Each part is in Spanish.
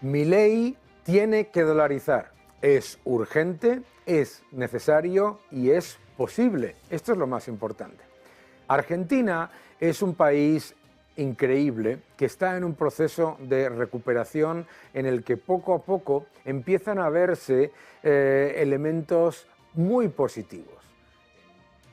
Milei tiene que dolarizar. Es urgente, es necesario y es posible. Esto es lo más importante. Argentina es un país increíble que está en un proceso de recuperación en el que poco a poco empiezan a verse elementos muy positivos.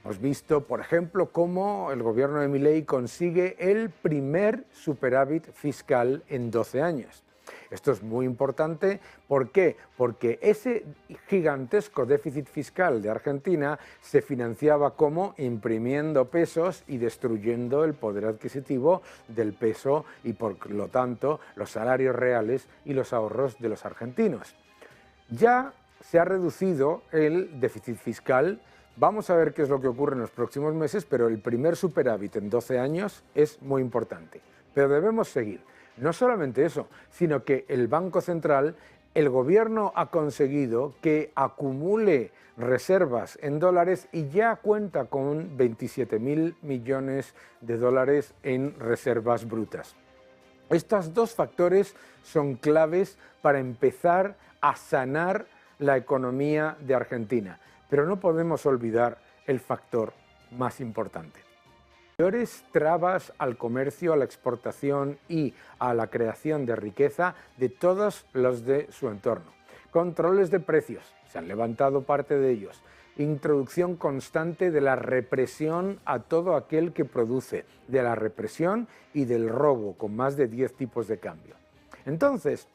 Hemos visto, por ejemplo, cómo el gobierno de Milei consigue el primer superávit fiscal en 12 años. Esto es muy importante. ¿Por qué? Porque ese gigantesco déficit fiscal de Argentina se financiaba como imprimiendo pesos y destruyendo el poder adquisitivo del peso y, por lo tanto, los salarios reales y los ahorros de los argentinos. Ya se ha reducido el déficit fiscal. Vamos a ver qué es lo que ocurre en los próximos meses, pero el primer superávit en 12 años es muy importante. Pero debemos seguir. No solamente eso, sino que el Banco Central, el gobierno ha conseguido que acumule reservas en dólares y ya cuenta con 27.000 millones de dólares en reservas brutas. Estos dos factores son claves para empezar a sanar la economía de Argentina, pero no podemos olvidar el factor más importante. Mayores trabas al comercio, a la exportación y a la creación de riqueza de todos los de su entorno. Controles de precios, se han levantado parte de ellos. Introducción constante de la represión a todo aquel que produce, de la represión y del robo, con más de 10 tipos de cambio. Entonces,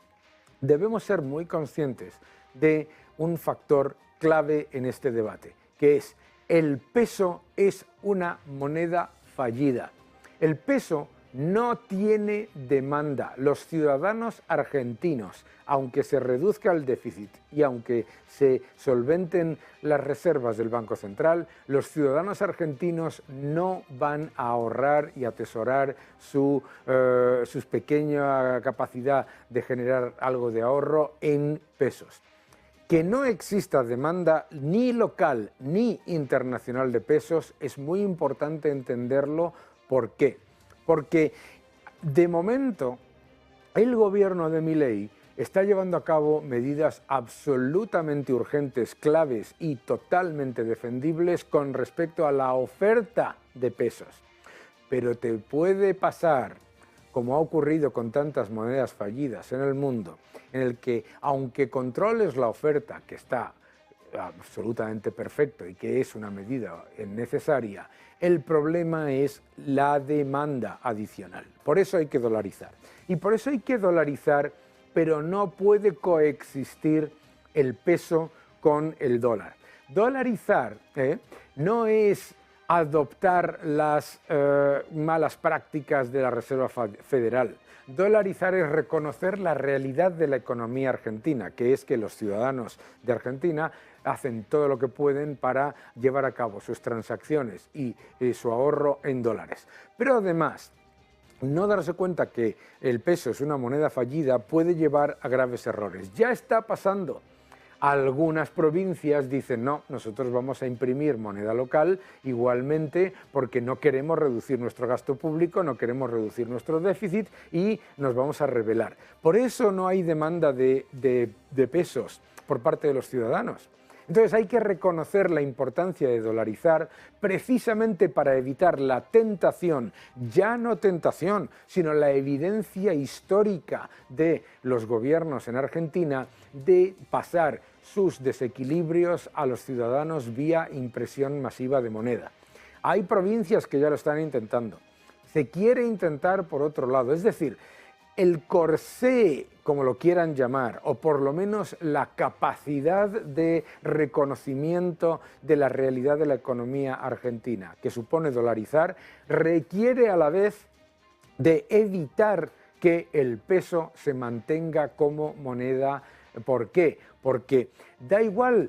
debemos ser muy conscientes de un factor clave en este debate, que es el peso es una moneda fallida. El peso no tiene demanda. Los ciudadanos argentinos, aunque se reduzca el déficit y aunque se solventen las reservas del Banco Central, los ciudadanos argentinos no van a ahorrar y atesorar su pequeña capacidad de generar algo de ahorro en pesos. Que no exista demanda ni local ni internacional de pesos es muy importante entenderlo. ¿Por qué? Porque de momento el gobierno de Milei está llevando a cabo medidas absolutamente urgentes, claves y totalmente defendibles con respecto a la oferta de pesos. Pero te puede pasar, como ha ocurrido con tantas monedas fallidas en el mundo, en el que aunque controles la oferta, que está absolutamente perfecto y que es una medida necesaria, el problema es la demanda adicional. Por eso hay que dolarizar. Y por eso hay que dolarizar, pero no puede coexistir el peso con el dólar. Dolarizar no es adoptar las malas prácticas de la Reserva Federal. Dolarizar es reconocer la realidad de la economía argentina, que es que los ciudadanos de Argentina hacen todo lo que pueden para llevar a cabo sus transacciones y su ahorro en dólares. Pero además, no darse cuenta que el peso es una moneda fallida puede llevar a graves errores. Ya está pasando. Algunas provincias dicen, no, nosotros vamos a imprimir moneda local igualmente porque no queremos reducir nuestro gasto público, no queremos reducir nuestro déficit y nos vamos a rebelar. Por eso no hay demanda de pesos por parte de los ciudadanos. Entonces hay que reconocer la importancia de dolarizar precisamente para evitar la tentación, ya no tentación, sino la evidencia histórica de los gobiernos en Argentina de pasar sus desequilibrios a los ciudadanos vía impresión masiva de moneda. Hay provincias que ya lo están intentando. Se quiere intentar por otro lado, es decir, el corsé, como lo quieran llamar, o por lo menos la capacidad de reconocimiento de la realidad de la economía argentina, que supone dolarizar, requiere a la vez de evitar que el peso se mantenga como moneda. ¿Por qué? Porque da igual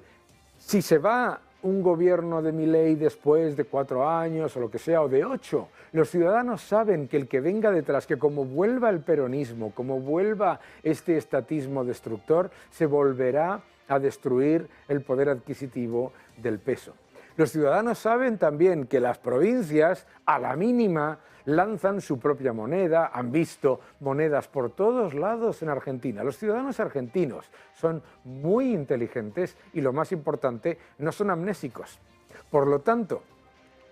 si se va un gobierno de Milei después de 4 años o lo que sea, o de 8, los ciudadanos saben que el que venga detrás, que como vuelva el peronismo, como vuelva este estatismo destructor, se volverá a destruir el poder adquisitivo del peso. Los ciudadanos saben también que las provincias, a la mínima, lanzan su propia moneda, han visto monedas por todos lados en Argentina. Los ciudadanos argentinos son muy inteligentes y, lo más importante, no son amnésicos. Por lo tanto,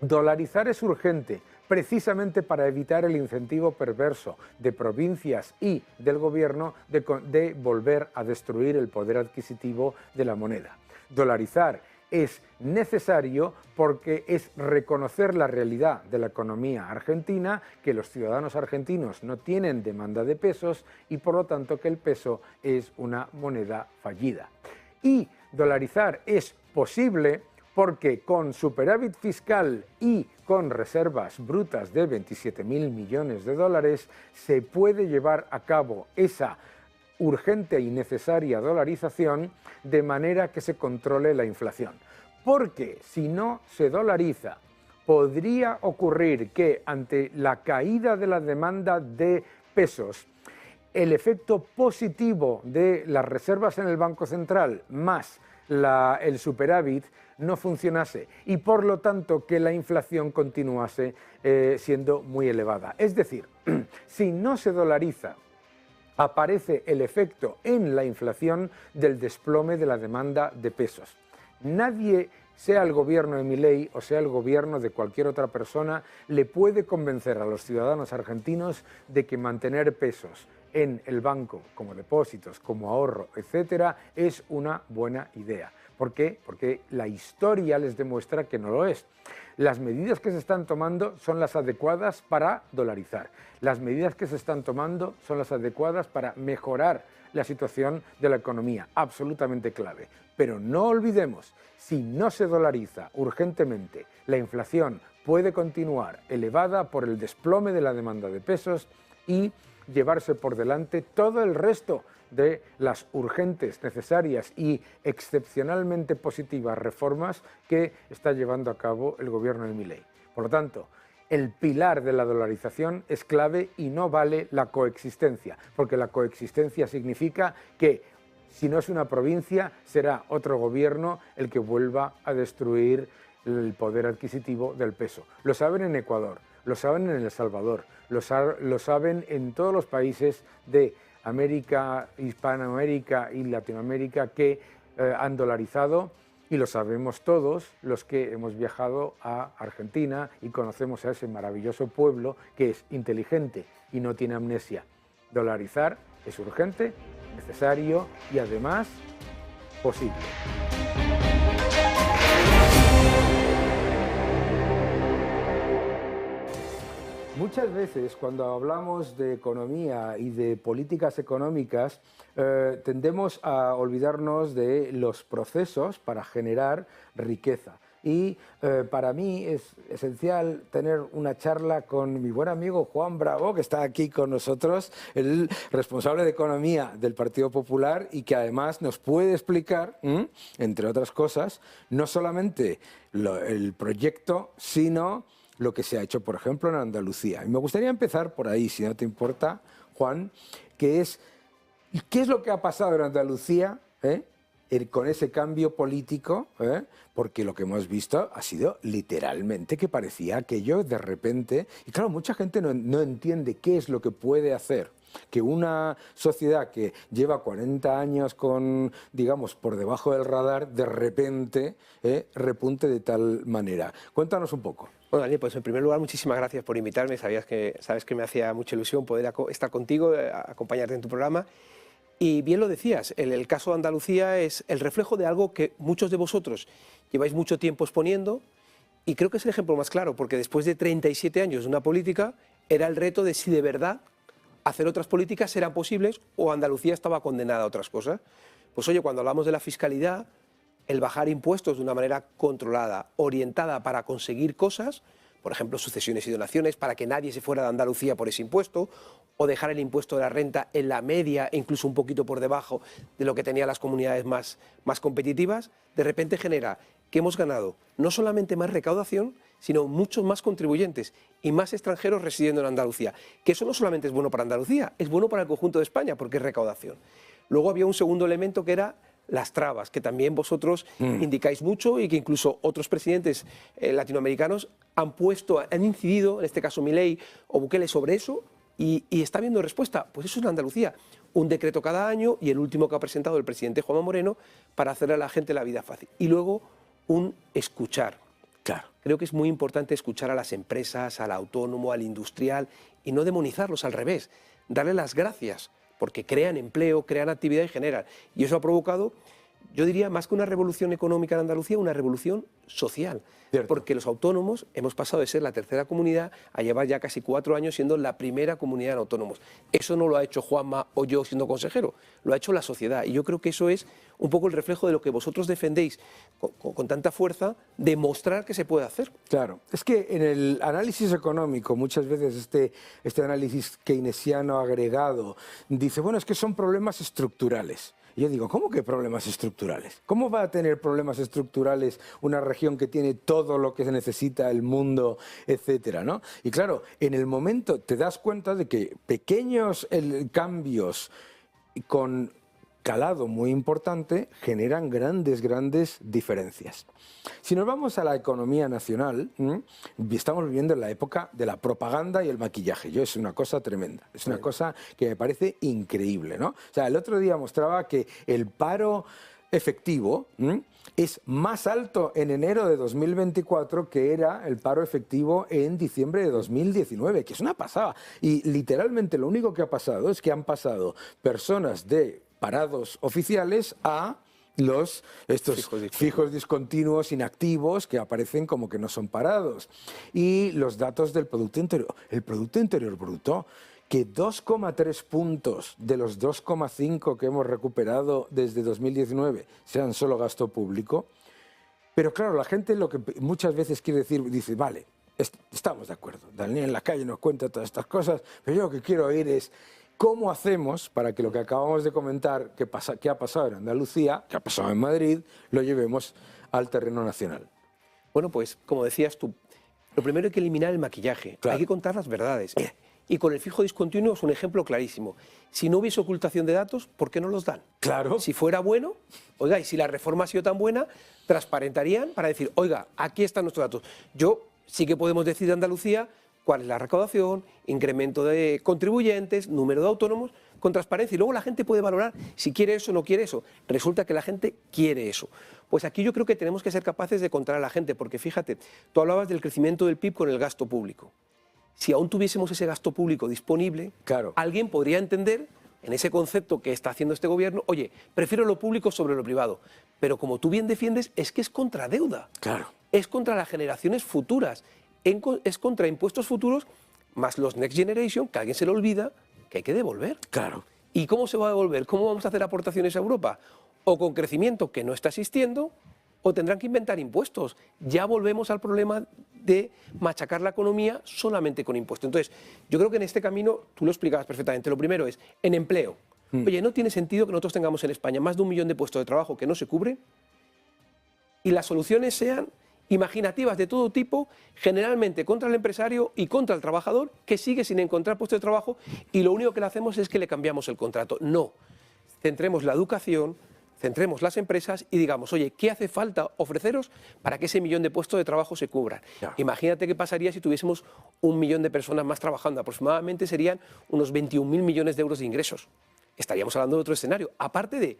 dolarizar es urgente, precisamente para evitar el incentivo perverso de provincias y del gobierno de volver a destruir el poder adquisitivo de la moneda. Dolarizar es necesario porque es reconocer la realidad de la economía argentina, que los ciudadanos argentinos no tienen demanda de pesos y por lo tanto que el peso es una moneda fallida. Y dolarizar es posible porque con superávit fiscal y con reservas brutas de 27.000 millones de dólares se puede llevar a cabo esa urgente y necesaria dolarización de manera que se controle la inflación. Porque si no se dolariza, podría ocurrir que ante la caída de la demanda de pesos, el efecto positivo de las reservas en el Banco Central más el superávit no funcionase y por lo tanto que la inflación continuase siendo muy elevada. Es decir, si no se dolariza, aparece el efecto en la inflación del desplome de la demanda de pesos. Nadie, sea el gobierno de Milei o sea el gobierno de cualquier otra persona, le puede convencer a los ciudadanos argentinos de que mantener pesos en el banco como depósitos, como ahorro, etcétera, es una buena idea. ¿Por qué? Porque la historia les demuestra que no lo es. Las medidas que se están tomando son las adecuadas para dolarizar. Las medidas que se están tomando son las adecuadas para mejorar la situación de la economía, absolutamente clave. Pero no olvidemos, si no se dolariza urgentemente, la inflación puede continuar elevada por el desplome de la demanda de pesos y llevarse por delante todo el resto de las urgentes, necesarias y excepcionalmente positivas reformas que está llevando a cabo el gobierno de Milei. Por lo tanto, el pilar de la dolarización es clave y no vale la coexistencia, porque la coexistencia significa que si no es una provincia, será otro gobierno el que vuelva a destruir el poder adquisitivo del peso. Lo saben en Ecuador, lo saben en El Salvador, lo saben en todos los países de América, Hispanoamérica y Latinoamérica que han dolarizado, y lo sabemos todos los que hemos viajado a Argentina y conocemos a ese maravilloso pueblo que es inteligente y no tiene amnesia. Dolarizar es urgente, necesario y además posible. Muchas veces cuando hablamos de economía y de políticas económicas tendemos a olvidarnos de los procesos para generar riqueza. Y para mí es esencial tener una charla con mi buen amigo Juan Bravo, que está aquí con nosotros, el responsable de Economía del Partido Popular y que además nos puede explicar, entre otras cosas, no solamente el proyecto, sino lo que se ha hecho, por ejemplo, en Andalucía. Y me gustaría empezar por ahí, si no te importa, Juan, que es, ¿qué es lo que ha pasado en Andalucía con ese cambio político? Porque lo que hemos visto ha sido literalmente que parecía aquello de repente, y claro, mucha gente no entiende qué es lo que puede hacer que una sociedad que lleva 40 años con, digamos, por debajo del radar, de repente repunte de tal manera. Cuéntanos un poco. Bueno, Daniel, pues en primer lugar, muchísimas gracias por invitarme. Sabes que me hacía mucha ilusión poder estar contigo, acompañarte en tu programa. Y bien lo decías, el caso de Andalucía es el reflejo de algo que muchos de vosotros lleváis mucho tiempo exponiendo, y creo que es el ejemplo más claro, porque después de 37 años de una política, era el reto de si de verdad hacer otras políticas eran posibles o Andalucía estaba condenada a otras cosas. Pues oye, cuando hablamos de la fiscalidad, el bajar impuestos de una manera controlada, orientada para conseguir cosas, por ejemplo, sucesiones y donaciones, para que nadie se fuera de Andalucía por ese impuesto, o dejar el impuesto de la renta en la media e incluso un poquito por debajo de lo que tenían las comunidades más competitivas, de repente genera que hemos ganado no solamente más recaudación, sino muchos más contribuyentes y más extranjeros residiendo en Andalucía. Que eso no solamente es bueno para Andalucía, es bueno para el conjunto de España porque es recaudación. Luego había un segundo elemento que era las trabas, que también vosotros indicáis mucho y que incluso otros presidentes latinoamericanos han incidido, en este caso Milei o Bukele, sobre eso y está habiendo respuesta. Pues eso es la Andalucía. Un decreto cada año y el último que ha presentado el presidente Juanma Moreno para hacerle a la gente la vida fácil. Y luego un escuchar. Claro. Creo que es muy importante escuchar a las empresas, al autónomo, al industrial y no demonizarlos, al revés. Darle las gracias porque crean empleo, crean actividad y generan. Y eso ha provocado, yo diría, más que una revolución económica en Andalucía, una revolución social. Cierto. Porque los autónomos hemos pasado de ser la tercera comunidad a llevar ya casi 4 años siendo la primera comunidad de autónomos. Eso no lo ha hecho Juanma o yo siendo consejero, lo ha hecho la sociedad. Y yo creo que eso es un poco el reflejo de lo que vosotros defendéis con tanta fuerza, demostrar que se puede hacer. Claro, es que en el análisis económico muchas veces este análisis keynesiano agregado dice, bueno, es que son problemas estructurales. Y yo digo, ¿cómo que problemas estructurales? ¿Cómo va a tener problemas estructurales una región que tiene todo lo que se necesita el mundo, etcétera, ¿no? Y claro, en el momento te das cuenta de que pequeños cambios con calado muy importante generan grandes diferencias. Si nos vamos a la economía nacional, estamos viviendo en la época de la propaganda y el maquillaje. Es una cosa tremenda, es una cosa que me parece increíble, ¿no? O sea, el otro día mostraba que el paro efectivo es más alto en enero de 2024 que era el paro efectivo en diciembre de 2019, que es una pasada. Y literalmente lo único que ha pasado es que han pasado personas de parados oficiales a estos fijos discontinuos inactivos que aparecen como que no son parados. Y los datos del Producto Interior, el Producto Interior Bruto, que 2,3 puntos de los 2,5 que hemos recuperado desde 2019 sean solo gasto público. Pero claro, la gente lo que muchas veces quiere decir, dice, vale, estamos de acuerdo, Daniel en la calle nos cuenta todas estas cosas, pero yo lo que quiero oír es ¿cómo hacemos para que lo que acabamos de comentar, que ha pasado en Andalucía, que ha pasado en Madrid, lo llevemos al terreno nacional? Bueno, pues como decías tú, lo primero hay que eliminar el maquillaje, claro. Hay que contar las verdades. Y con el fijo discontinuo es un ejemplo clarísimo. Si no hubiese ocultación de datos, ¿por qué no los dan? Claro. Si fuera bueno, oiga, y si la reforma ha sido tan buena, transparentarían para decir, oiga, aquí están nuestros datos. Sí que podemos decir de Andalucía cuál es la recaudación, incremento de contribuyentes, número de autónomos, con transparencia. Y luego la gente puede valorar si quiere eso o no quiere eso. Resulta que la gente quiere eso. Pues aquí yo creo que tenemos que ser capaces de contar a la gente, porque fíjate, tú hablabas del crecimiento del PIB con el gasto público. Si aún tuviésemos ese gasto público disponible, claro, alguien podría entender en ese concepto que está haciendo este gobierno, oye, prefiero lo público sobre lo privado. Pero como tú bien defiendes, es que es contra deuda. Claro. Es contra las generaciones futuras. Es contra impuestos futuros más los Next Generation, que a alguien se le olvida que hay que devolver. Claro. ¿Y cómo se va a devolver? ¿Cómo vamos a hacer aportaciones a Europa? O con crecimiento que no está existiendo, o tendrán que inventar impuestos. Ya volvemos al problema de machacar la economía solamente con impuestos. Entonces, yo creo que en este camino, tú lo explicabas perfectamente, lo primero es en empleo. Oye, no tiene sentido que nosotros tengamos en España más de 1 millón de puestos de trabajo que no se cubren y las soluciones sean imaginativas de todo tipo, generalmente contra el empresario y contra el trabajador, que sigue sin encontrar puesto de trabajo y lo único que le hacemos es que le cambiamos el contrato. No, centremos la educación, centremos las empresas y digamos, oye, ¿qué hace falta ofreceros para que ese 1 millón de puestos de trabajo se cubran? Ya. Imagínate qué pasaría si tuviésemos 1 millón de personas más trabajando, aproximadamente serían unos 21.000 millones de euros de ingresos. Estaríamos hablando de otro escenario, aparte de,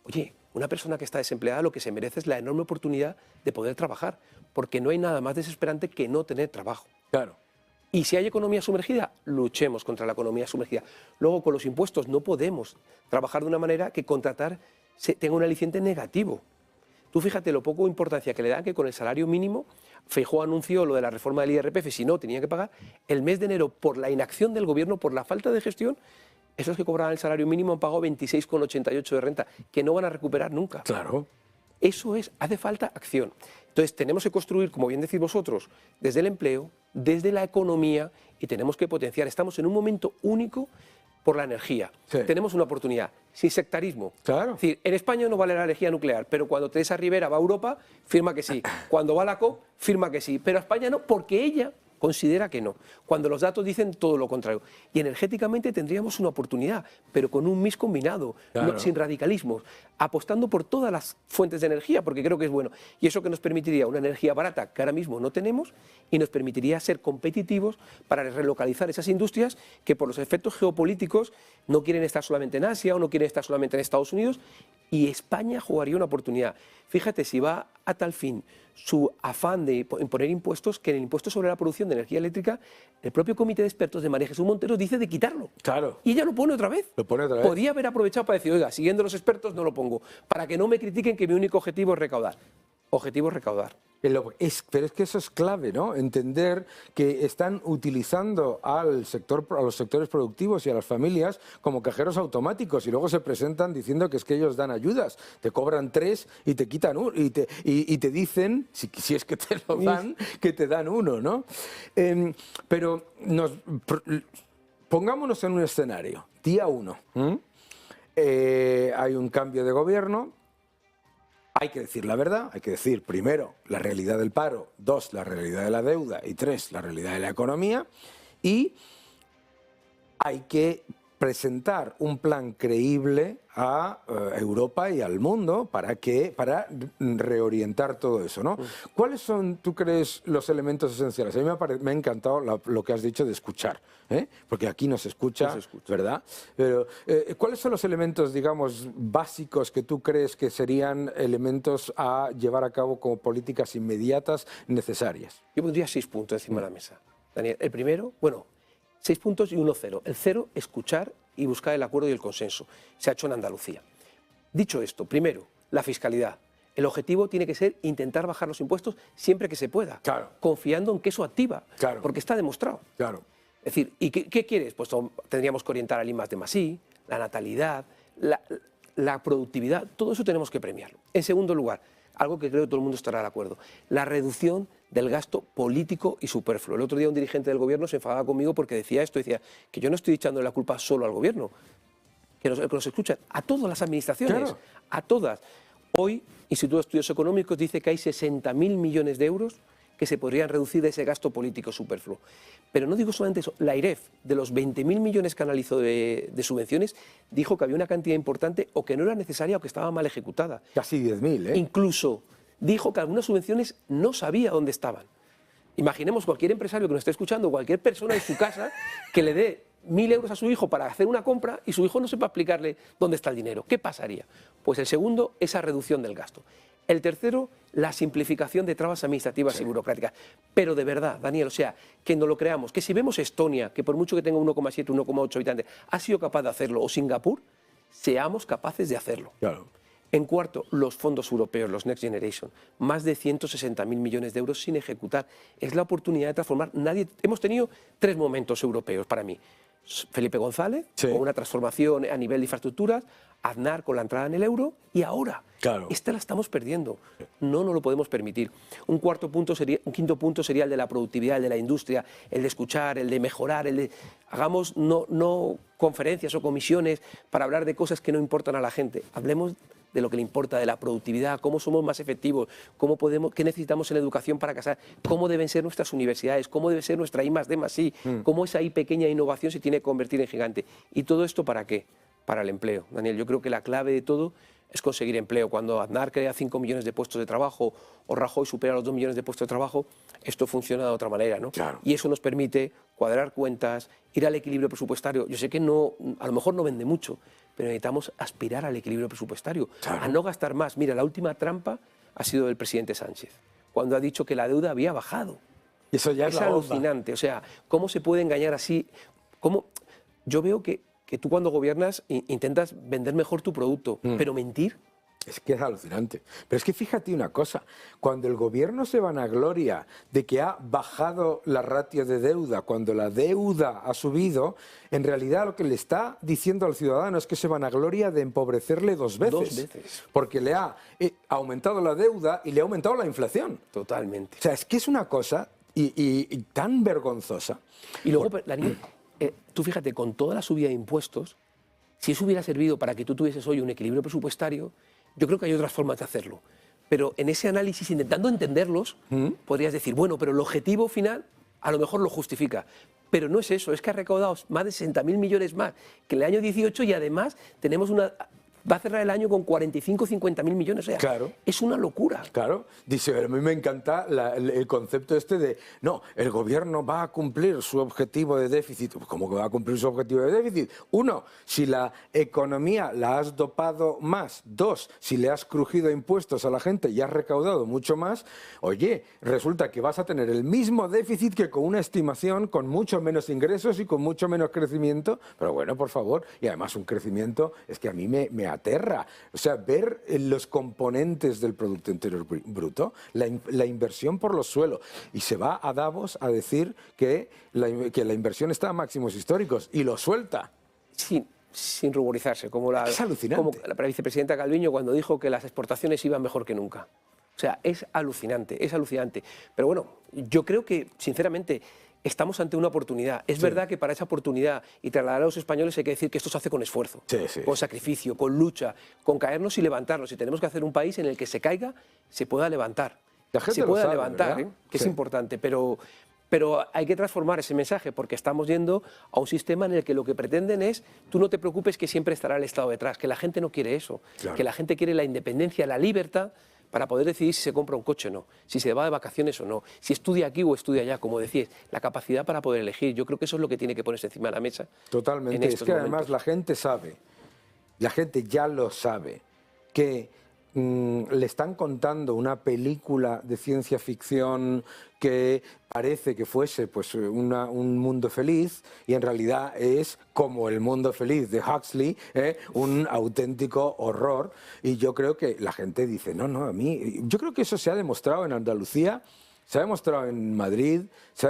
oye, una persona que está desempleada lo que se merece es la enorme oportunidad de poder trabajar, porque no hay nada más desesperante que no tener trabajo. Claro. Y si hay economía sumergida, luchemos contra la economía sumergida. Luego, con los impuestos no podemos trabajar de una manera que contratar tenga un aliciente negativo. Tú fíjate lo poco importancia que le dan que con el salario mínimo, Feijóo anunció lo de la reforma del IRPF, si no, tenían que pagar, el mes de enero por la inacción del gobierno, por la falta de gestión, esos que cobraban el salario mínimo han pagado 26,88 de renta, que no van a recuperar nunca. Claro. Eso hace falta acción. Entonces tenemos que construir, como bien decís vosotros, desde el empleo, desde la economía y tenemos que potenciar. Estamos en un momento único por la energía. Sí. Tenemos una oportunidad, sin sectarismo. Claro. Es decir, en España no vale la energía nuclear, pero cuando Teresa Rivera va a Europa, firma que sí. Cuando va a la COP, firma que sí. Pero a España no, porque ella considera que no, cuando los datos dicen todo lo contrario. Y energéticamente tendríamos una oportunidad, pero con un mix combinado, Claro. sin radicalismos, apostando por todas las fuentes de energía, porque creo que es bueno. Y eso que nos permitiría una energía barata que ahora mismo no tenemos y nos permitiría ser competitivos para relocalizar esas industrias que por los efectos geopolíticos no quieren estar solamente en Asia o no quieren estar solamente en Estados Unidos, y España jugaría una oportunidad. Fíjate, si va a tal fin su afán de imponer impuestos, que en el impuesto sobre la producción de energía eléctrica, el propio comité de expertos de María Jesús Montero dice de quitarlo. Claro. Y ella lo pone otra vez. Lo pone otra vez. Podía haber aprovechado para decir, oiga, siguiendo los expertos no lo pongo, para que no me critiquen que mi único objetivo es recaudar. Objetivo es recaudar. Pero es que eso es clave, ¿no? Entender que están utilizando a los sectores productivos y a las familias como cajeros automáticos y luego se presentan diciendo que es que ellos dan ayudas. Te cobran 3 y te quitan 1 y te dicen, si es que te lo dan, que te dan 1, ¿no? Pero pongámonos en un escenario. Día 1. Hay un cambio de gobierno. Hay que decir la verdad, hay que decir, primero, la realidad del paro, 2, la realidad de la deuda y 3, la realidad de la economía. Y hay que presentar un plan creíble a Europa y al mundo para reorientar todo eso, ¿no? ¿Cuáles son, tú crees, los elementos esenciales? A mí me ha encantado lo que has dicho de escuchar, porque aquí no se escucha, ¿verdad? Pero, ¿cuáles son los elementos, digamos, básicos que tú crees que serían elementos a llevar a cabo como políticas inmediatas necesarias? Yo pondría 6 puntos encima de la mesa. Daniel, el primero, 6 puntos y 1 0. El 0, escuchar y buscar el acuerdo y el consenso. Se ha hecho en Andalucía. Dicho esto, primero, la fiscalidad. El objetivo tiene que ser intentar bajar los impuestos siempre que se pueda, Claro. confiando en que eso activa, Claro. porque está demostrado. Claro. Es decir, ¿y qué quieres? Pues tendríamos que orientar al I+D+I, la natalidad, la productividad, todo eso tenemos que premiarlo. En segundo lugar, algo que creo que todo el mundo estará de acuerdo, la reducción del gasto político y superfluo. El otro día un dirigente del gobierno se enfadaba conmigo porque decía que yo no estoy echando la culpa solo al gobierno, que nos escuchan, a todas las administraciones, Claro. a todas. Hoy, Instituto de Estudios Económicos dice que hay 60.000 millones de euros que se podrían reducir de ese gasto político superfluo. Pero no digo solamente eso, la AIREF, de los 20.000 millones que analizó de subvenciones, dijo que había una cantidad importante o que no era necesaria o que estaba mal ejecutada. Casi 10.000, ¿eh? Incluso dijo que algunas subvenciones no sabía dónde estaban. Imaginemos cualquier empresario que nos esté escuchando, cualquier persona en su casa que le dé 1.000 euros a su hijo para hacer una compra y su hijo no sepa explicarle dónde está el dinero. ¿Qué pasaría? Pues el segundo, esa reducción del gasto. El tercero, la simplificación de trabas administrativas y burocráticas. Pero de verdad, Daniel, o sea, que no lo creamos, que si vemos Estonia, que por mucho que tenga 1,7, 1,8 habitantes, ha sido capaz de hacerlo, o Singapur, seamos capaces de hacerlo. Claro. En cuarto, los fondos europeos, los Next Generation, más de 160.000 millones de euros sin ejecutar. Es la oportunidad de transformar. Hemos tenido 3 momentos europeos para mí. Felipe González, Sí. con una transformación a nivel de infraestructuras, Aznar con la entrada en el euro y ahora. Claro. Esta la estamos perdiendo. No nos lo podemos permitir. Un quinto punto sería el de la productividad, el de la industria, el de escuchar, el de mejorar, hagamos no conferencias o comisiones para hablar de cosas que no importan a la gente. Hablemos de lo que le importa, de la productividad, cómo somos más efectivos, qué necesitamos en la educación para casar, cómo deben ser nuestras universidades, cómo debe ser nuestra I+D+I, cómo esa pequeña innovación se tiene que convertir en gigante. ¿Y todo esto para qué? Para el empleo. Daniel, yo creo que la clave de todo es conseguir empleo. Cuando Aznar crea 5 millones de puestos de trabajo o Rajoy supera los 2 millones de puestos de trabajo, esto funciona de otra manera, ¿no? Claro. Y eso nos permite cuadrar cuentas, ir al equilibrio presupuestario. Yo sé que a lo mejor no vende mucho, pero necesitamos aspirar al equilibrio presupuestario, Claro. a no gastar más. Mira, la última trampa ha sido del presidente Sánchez, cuando ha dicho que la deuda había bajado. Eso ya es Es la bomba. alucinante. O sea, ¿cómo se puede engañar así? Yo veo que tú cuando gobiernas intentas vender mejor tu producto, pero mentir. Es que es alucinante. Pero es que fíjate una cosa, cuando el gobierno se vanagloria de que ha bajado la ratio de deuda, cuando la deuda ha subido, en realidad lo que le está diciendo al ciudadano es que se vanagloria de empobrecerle 2 veces. 2 veces. Porque le ha aumentado la deuda y le ha aumentado la inflación. Totalmente. O sea, es que es una cosa y tan vergonzosa. Y luego, Daniel, tú fíjate, con toda la subida de impuestos, si eso hubiera servido para que tú tuvieses hoy un equilibrio presupuestario, yo creo que hay otras formas de hacerlo. Pero en ese análisis, intentando entenderlos, podrías decir, bueno, pero el objetivo final a lo mejor lo justifica. Pero no es eso, es que ha recaudado más de 60.000 millones más que el año 18 y además tenemos va a cerrar el año con 45 o 50.000 millones. O sea, claro, es una locura. Claro, dice, a mí me encanta el concepto este de, no, el gobierno va a cumplir su objetivo de déficit. ¿Cómo que va a cumplir su objetivo de déficit? Uno, si la economía la has dopado más. Dos, si le has crujido impuestos a la gente y has recaudado mucho más, oye, resulta que vas a tener el mismo déficit que con una estimación con mucho menos ingresos y con mucho menos crecimiento. Pero bueno, por favor, y además un crecimiento es que a mí me aterra. O sea, ver los componentes del Producto Interior Bruto, la inversión por los suelos. Y se va a Davos a decir que la inversión está a máximos históricos y lo suelta. Sin ruborizarse, como es alucinante. Como la vicepresidenta Calviño cuando dijo que las exportaciones iban mejor que nunca. O sea, es alucinante, es alucinante. Pero bueno, yo creo que, sinceramente, estamos ante una oportunidad. Es verdad que para esa oportunidad y trasladar a los españoles hay que decir que esto se hace con esfuerzo, con sacrificio, con lucha, con caernos y levantarnos. Y tenemos que hacer un país en el que se caiga, se pueda levantar. Se pueda levantar, que es importante, pero hay que transformar ese mensaje porque estamos yendo a un sistema en el que lo que pretenden es, tú no te preocupes que siempre estará el Estado detrás, que la gente no quiere eso, que la gente quiere la independencia, la libertad, para poder decidir si se compra un coche o no, si se va de vacaciones o no, si estudia aquí o estudia allá, como decías, la capacidad para poder elegir. Yo creo que eso es lo que tiene que ponerse encima de la mesa. Totalmente, es que además la gente sabe, la gente ya lo sabe, que le están contando una película de ciencia ficción que parece que fuese pues, un mundo feliz y en realidad es como el mundo feliz de Huxley, un auténtico horror. Y yo creo que la gente dice, no, a mí... Yo creo que eso se ha demostrado en Andalucía, se ha demostrado en Madrid, se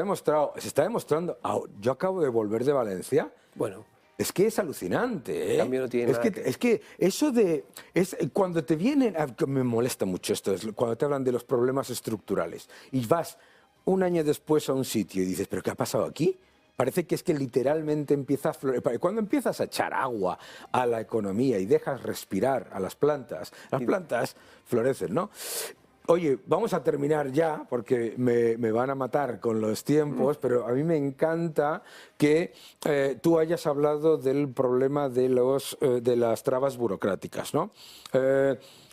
está demostrando... Yo acabo de volver de Valencia. Bueno... Es que es alucinante, ¿eh? No tiene es que eso de... cuando te vienen... Me molesta mucho esto, cuando te hablan de los problemas estructurales y vas un año después a un sitio y dices, ¿pero qué ha pasado aquí? Parece que es que literalmente empieza a florecer. Cuando empiezas a echar agua a la economía y dejas respirar a las plantas florecen, ¿no? Oye, vamos a terminar ya, porque me van a matar con los tiempos, pero a mí me encanta que tú hayas hablado del problema de las trabas burocráticas, ¿no?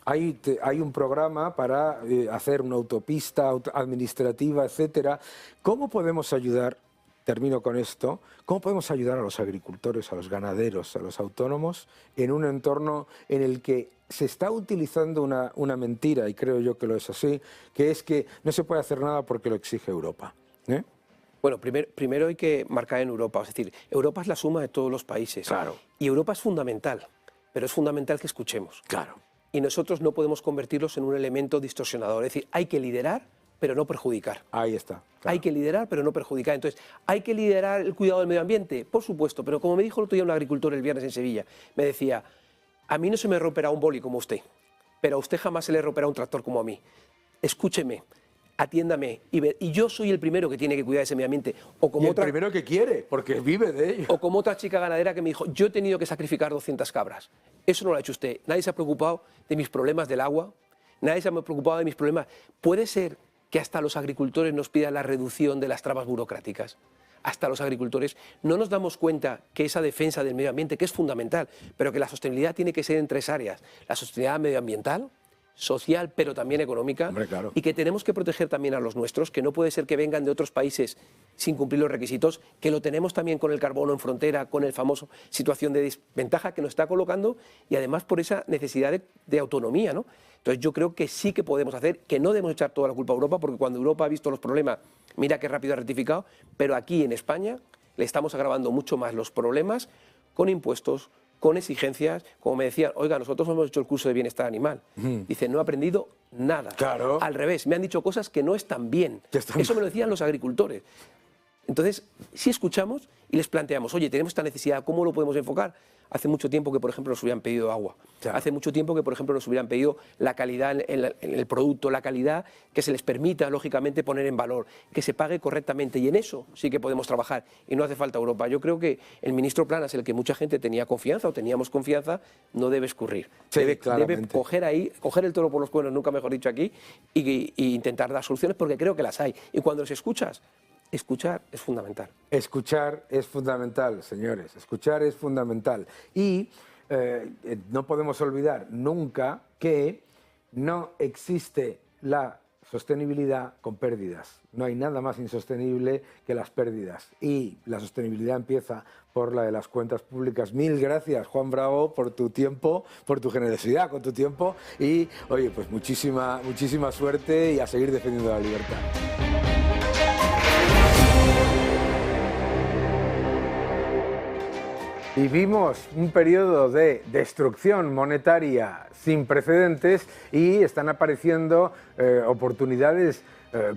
Hay un programa para hacer una autopista administrativa, etcétera. ¿Cómo podemos ayudar? Termino con esto. ¿Cómo podemos ayudar a los agricultores, a los ganaderos, a los autónomos en un entorno en el que se está utilizando una mentira, y creo yo que lo es así, que es que no se puede hacer nada porque lo exige Europa? Bueno, primero hay que marcar en Europa, es decir, Europa es la suma de todos los países. Claro. Y Europa es fundamental, pero es fundamental que escuchemos. Claro. Y nosotros no podemos convertirlos en un elemento distorsionador, es decir, hay que liderar, pero no perjudicar. Ahí está. Claro. Hay que liderar, pero no perjudicar. Entonces, ¿hay que liderar el cuidado del medio ambiente? Por supuesto, pero como me dijo el otro día un agricultor el viernes en Sevilla, me decía, a mí no se me romperá un boli como a usted, pero a usted jamás se le romperá un tractor como a mí. Escúcheme, atiéndame, y yo soy el primero que tiene que cuidar ese medio ambiente. O como el primero que quiere, porque vive de ello. O como otra chica ganadera que me dijo, yo he tenido que sacrificar 200 cabras. Eso no lo ha hecho usted. Nadie se ha preocupado de mis problemas del agua, nadie se ha preocupado de mis problemas. Puede ser que hasta los agricultores nos pidan la reducción de las trabas burocráticas. Hasta los agricultores no nos damos cuenta que esa defensa del medio ambiente, que es fundamental, pero que la sostenibilidad tiene que ser en tres áreas. La sostenibilidad medioambiental, social, pero también económica. Hombre, claro. Y que tenemos que proteger también a los nuestros, que no puede ser que vengan de otros países sin cumplir los requisitos, que lo tenemos también con el carbono en frontera, con el famoso situación de desventaja que nos está colocando y además por esa necesidad de autonomía, ¿no? Entonces yo creo que sí que podemos hacer, que no debemos echar toda la culpa a Europa, porque cuando Europa ha visto los problemas, mira qué rápido ha rectificado, pero aquí en España le estamos agravando mucho más los problemas con impuestos, con exigencias, como me decían, oiga, nosotros hemos hecho el curso de bienestar animal. Dice, no he aprendido nada. Claro. Al revés, me han dicho cosas que no están bien. Eso me lo decían los agricultores. Entonces, si escuchamos y les planteamos, oye, tenemos esta necesidad, ¿cómo lo podemos enfocar? Hace mucho tiempo que, por ejemplo, nos hubieran pedido agua. Claro. Hace mucho tiempo que, por ejemplo, nos hubieran pedido la calidad en el producto, la calidad que se les permita, lógicamente, poner en valor, que se pague correctamente. Y en eso sí que podemos trabajar. Y no hace falta Europa. Yo creo que el ministro Planas, el que mucha gente tenía confianza o teníamos confianza, no debe escurrir. Sí, debe coger el toro por los cuernos, nunca mejor dicho aquí, y intentar dar soluciones, porque creo que las hay. Y cuando los escuchas, Escuchar es fundamental. Escuchar es fundamental, señores, escuchar es fundamental. Y no podemos olvidar nunca que no existe la sostenibilidad con pérdidas. No hay nada más insostenible que las pérdidas. Y la sostenibilidad empieza por la de las cuentas públicas. Mil gracias, Juan Bravo, por tu tiempo, por tu generosidad con tu tiempo. Y, oye, pues muchísima suerte y a seguir defendiendo la libertad. Vivimos un periodo de destrucción monetaria sin precedentes y están apareciendo oportunidades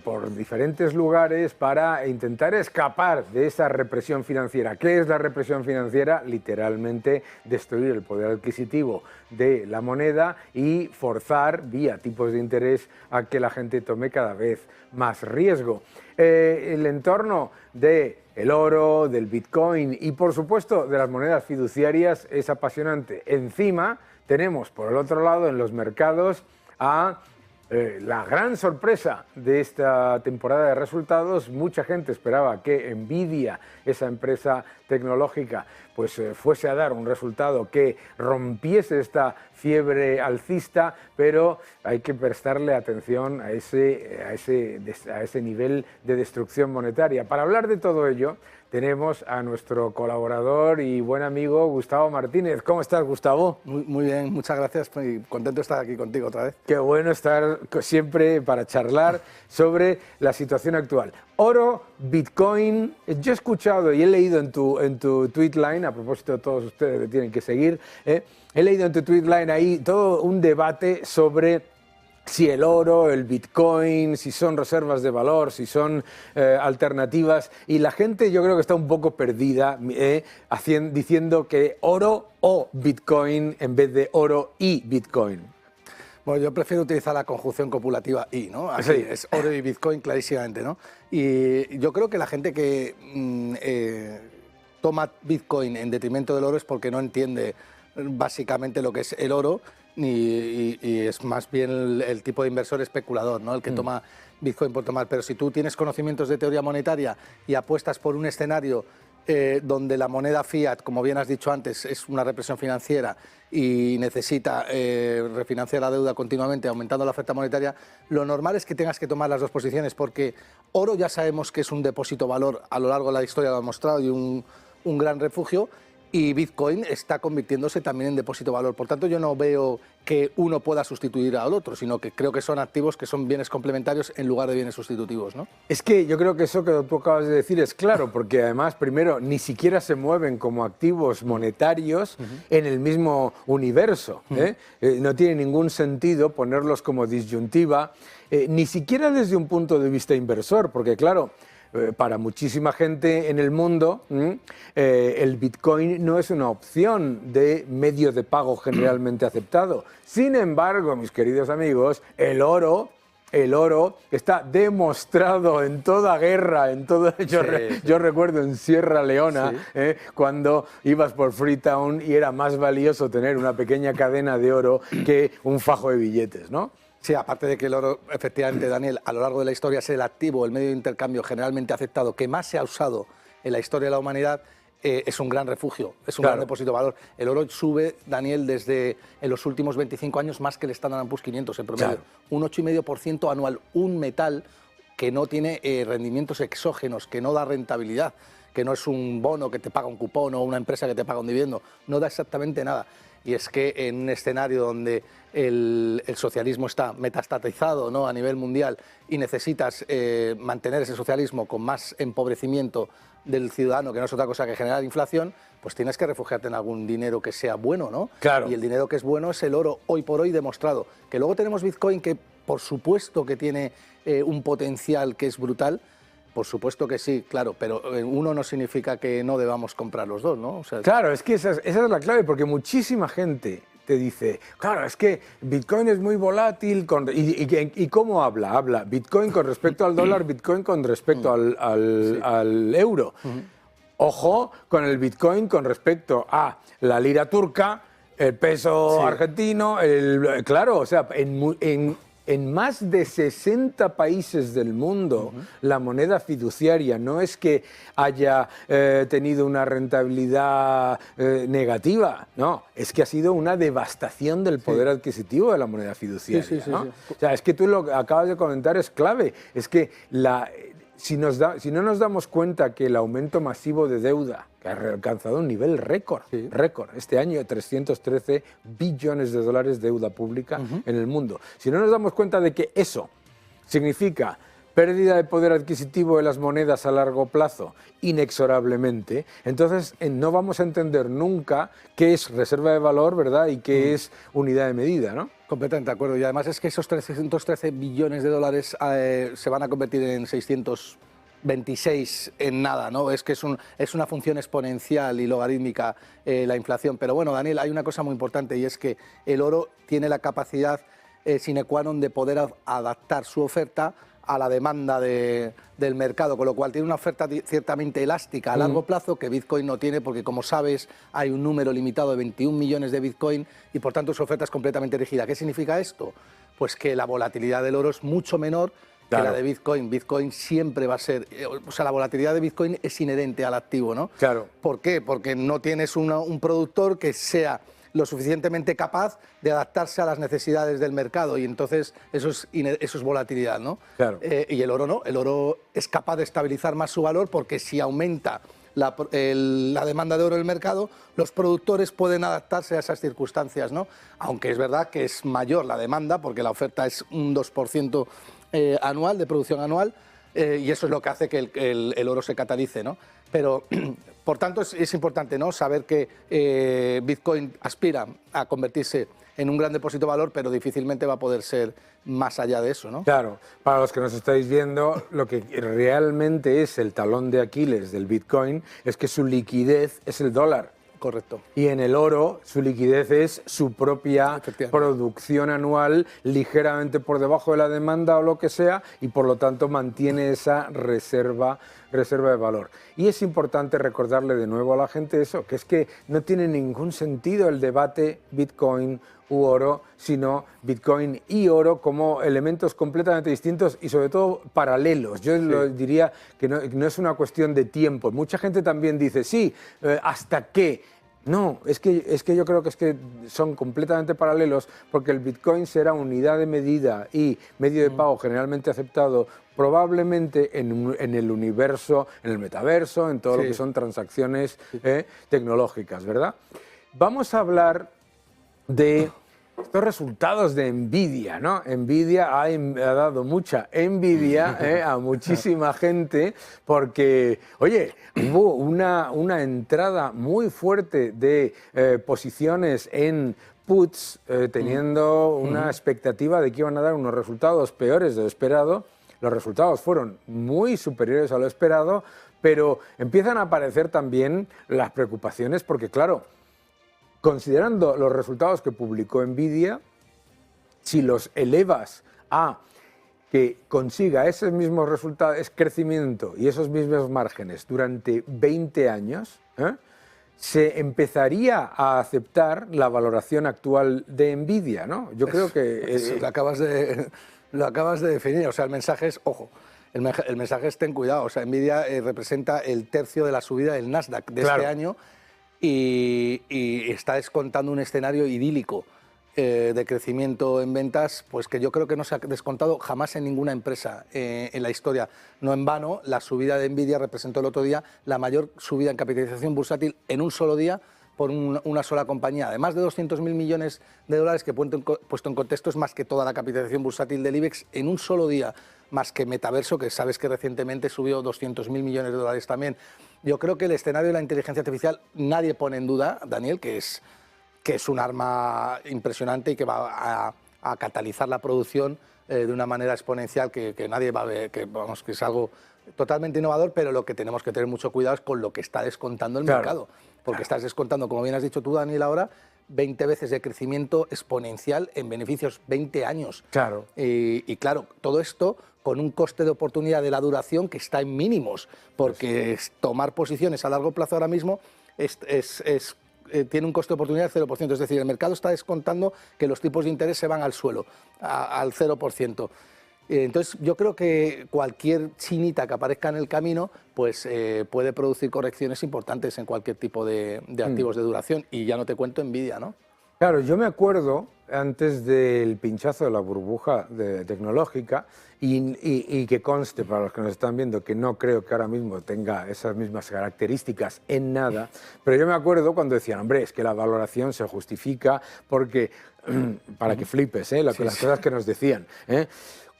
por diferentes lugares para intentar escapar de esa represión financiera. ¿Qué es la represión financiera? Literalmente destruir el poder adquisitivo de la moneda y forzar, vía tipos de interés, a que la gente tome cada vez más riesgo. El entorno del oro, del Bitcoin y, por supuesto, de las monedas fiduciarias es apasionante. Encima, tenemos, por el otro lado, en los mercados a la gran sorpresa de esta temporada de resultados. Mucha gente esperaba que Nvidia, esa empresa tecnológica, pues fuese a dar un resultado que rompiese esta fiebre alcista, pero hay que prestarle atención a ese nivel de destrucción monetaria. Para hablar de todo ello, tenemos a nuestro colaborador y buen amigo Gustavo Martínez. ¿Cómo estás, Gustavo? Muy bien, muchas gracias y contento de estar aquí contigo otra vez. Qué bueno estar siempre para charlar sobre la situación actual. Oro, Bitcoin, yo he escuchado y he leído en tu tweet line, a propósito de todos ustedes que tienen que seguir, he leído en tu tweet line ahí todo un debate sobre si el oro, el Bitcoin, si son reservas de valor, si son alternativas, y la gente yo creo que está un poco perdida diciendo que oro o Bitcoin en vez de oro y Bitcoin. Bueno, yo prefiero utilizar la conjunción copulativa y, ¿no? Así sí. Es oro y Bitcoin clarísimamente, ¿no? Y yo creo que la gente que toma Bitcoin en detrimento del oro es porque no entiende básicamente lo que es el oro y es más bien el tipo de inversor especulador, ¿no? El que toma Bitcoin por tomar. Pero si tú tienes conocimientos de teoría monetaria y apuestas por un escenario donde la moneda fiat, como bien has dicho antes, es una represión financiera y necesita refinanciar la deuda continuamente, aumentando la oferta monetaria, lo normal es que tengas que tomar las dos posiciones, porque oro ya sabemos que es un depósito valor, a lo largo de la historia lo ha mostrado, y un gran refugio, y Bitcoin está convirtiéndose también en depósito valor. Por tanto, yo no veo que uno pueda sustituir al otro, sino que creo que son activos que son bienes complementarios en lugar de bienes sustitutivos, ¿no? Es que yo creo que eso que tú acabas de decir es claro, porque además, primero, ni siquiera se mueven como activos monetarios en el mismo universo. No tiene ningún sentido ponerlos como disyuntiva, ni siquiera desde un punto de vista inversor, porque claro, para muchísima gente en el mundo, el Bitcoin no es una opción de medio de pago generalmente aceptado. Sin embargo, mis queridos amigos, el oro está demostrado en toda guerra, yo recuerdo en Sierra Leona, cuando ibas por Freetown y era más valioso tener una pequeña cadena de oro que un fajo de billetes, ¿no? Sí, aparte de que el oro, efectivamente, Daniel, a lo largo de la historia es el activo, el medio de intercambio generalmente aceptado que más se ha usado en la historia de la humanidad, es un gran refugio, es un gran depósito de valor. El oro sube, Daniel, desde en los últimos 25 años más que el Standard & Poor's 500 en promedio. Un 8,5% anual, un metal que no tiene rendimientos exógenos, que no da rentabilidad, que no es un bono que te paga un cupón o una empresa que te paga un dividendo, no da exactamente nada. Y es que en un escenario donde el socialismo está metastatizado, ¿no?, a nivel mundial, y necesitas mantener ese socialismo con más empobrecimiento del ciudadano, que no es otra cosa que generar inflación, pues tienes que refugiarte en algún dinero que sea bueno, ¿no? Claro. Y el dinero que es bueno es el oro, hoy por hoy demostrado. Que luego tenemos Bitcoin, que por supuesto que tiene un potencial que es brutal. Por supuesto que sí, claro, pero uno no significa que no debamos comprar los dos, ¿no? O sea, claro, es que esa es la clave, porque muchísima gente te dice, claro, es que Bitcoin es muy volátil, ¿y cómo habla? Habla Bitcoin con respecto al dólar, Bitcoin con respecto al euro. Ojo con el Bitcoin con respecto a la lira turca, el peso argentino, claro, o sea, en en más de 60 países del mundo, la moneda fiduciaria no es que haya tenido una rentabilidad negativa, no, es que ha sido una devastación del poder adquisitivo de la moneda fiduciaria. ¿No? O sea, es que tú lo que acabas de comentar es clave, es que si no nos damos cuenta que el aumento masivo de deuda, que ha alcanzado un nivel récord, este año 313 billones de dólares de deuda pública en el mundo, si no nos damos cuenta de que eso significa pérdida de poder adquisitivo de las monedas a largo plazo, inexorablemente, entonces no vamos a entender nunca qué es reserva de valor, ¿verdad? Y qué es unidad de medida, ¿no? Completamente de acuerdo. Y además es que esos 313 billones de dólares se van a convertir en 626 en nada, ¿no? Es que es una función exponencial y logarítmica la inflación. Pero bueno, Daniel, hay una cosa muy importante y es que el oro tiene la capacidad sine qua non de poder adaptar su oferta a la demanda del mercado, con lo cual tiene una oferta ciertamente elástica a largo plazo que Bitcoin no tiene, porque como sabes hay un número limitado de 21 millones de Bitcoin y por tanto su oferta es completamente rígida. ¿Qué significa esto? Pues que la volatilidad del oro es mucho menor que la de Bitcoin. Bitcoin siempre va a ser, o sea, la volatilidad de Bitcoin es inherente al activo, ¿no? Claro. ¿Por qué? Porque no tienes un productor que sea lo suficientemente capaz de adaptarse a las necesidades del mercado y entonces eso es volatilidad, ¿no? Claro. Y el oro no, el oro es capaz de estabilizar más su valor porque si aumenta la demanda de oro en el mercado, los productores pueden adaptarse a esas circunstancias, ¿no? Aunque es verdad que es mayor la demanda porque la oferta es un 2% anual, de producción anual, y eso es lo que hace que el oro se catalice, ¿no? Pero, por tanto, es importante, ¿no?, saber que Bitcoin aspira a convertirse en un gran depósito de valor, pero difícilmente va a poder ser más allá de eso, ¿no? Claro, para los que nos estáis viendo, lo que realmente es el talón de Aquiles del Bitcoin es que su liquidez es el dólar. Correcto. Y en el oro, su liquidez es su propia producción anual, ligeramente por debajo de la demanda o lo que sea, y por lo tanto mantiene esa reserva de valor. Y es importante recordarle de nuevo a la gente eso, que es que no tiene ningún sentido el debate Bitcoin u oro, sino Bitcoin y oro como elementos completamente distintos y sobre todo paralelos. Yo diría que no es una cuestión de tiempo. Mucha gente también dice, sí, ¿hasta qué? No, es que yo creo que son completamente paralelos porque el Bitcoin será unidad de medida y medio de pago generalmente aceptado probablemente en el universo, en el metaverso, en todo lo que son transacciones tecnológicas, ¿verdad? Vamos a hablar de estos resultados de Nvidia, ¿no? Nvidia ha dado mucha envidia a muchísima gente porque, oye, hubo una entrada muy fuerte de posiciones en puts, teniendo una expectativa de que iban a dar unos resultados peores de lo esperado. Los resultados fueron muy superiores a lo esperado, pero empiezan a aparecer también las preocupaciones porque, claro, considerando los resultados que publicó Nvidia, si los elevas a que consiga esos mismos resultados, ese crecimiento y esos mismos márgenes durante 20 años, se empezaría a aceptar la valoración actual de Nvidia, ¿no? Yo creo que... Lo acabas de definir, o sea, el mensaje es, ojo, el mensaje es ten cuidado, o sea, Nvidia representa el tercio de la subida del Nasdaq de este año y está descontando un escenario idílico de crecimiento en ventas, pues que yo creo que no se ha descontado jamás en ninguna empresa en la historia. No en vano, la subida de Nvidia representó el otro día la mayor subida en capitalización bursátil en un solo día por una sola compañía. Además de 200.000 millones de dólares, que puesto en contexto es más que toda la capitalización bursátil del IBEX en un solo día, más que Metaverso, que sabes que recientemente subió 200.000 millones de dólares también. Yo creo que el escenario de la inteligencia artificial nadie pone en duda, Daniel, que es un arma impresionante y que va a catalizar la producción de una manera exponencial que nadie va a ver, que es algo totalmente innovador, pero lo que tenemos que tener mucho cuidado es con lo que está descontando el mercado, porque estás descontando, como bien has dicho tú, Daniel, ahora 20 veces de crecimiento exponencial en beneficios, 20 años. Claro. Y claro, todo esto con un coste de oportunidad de la duración que está en mínimos, porque tomar posiciones a largo plazo ahora mismo es tiene un coste de oportunidad del 0%. Es decir, el mercado está descontando que los tipos de interés se van al suelo, al 0%. Entonces, yo creo que cualquier chinita que aparezca en el camino pues puede producir correcciones importantes en cualquier tipo de activos de duración. Y ya no te cuento Nvidia, ¿no? Claro, yo me acuerdo antes del pinchazo de la burbuja tecnológica y que conste para los que nos están viendo que no creo que ahora mismo tenga esas mismas características en nada, pero yo me acuerdo cuando decían, hombre, es que la valoración se justifica porque, para que flipes, las cosas que nos decían,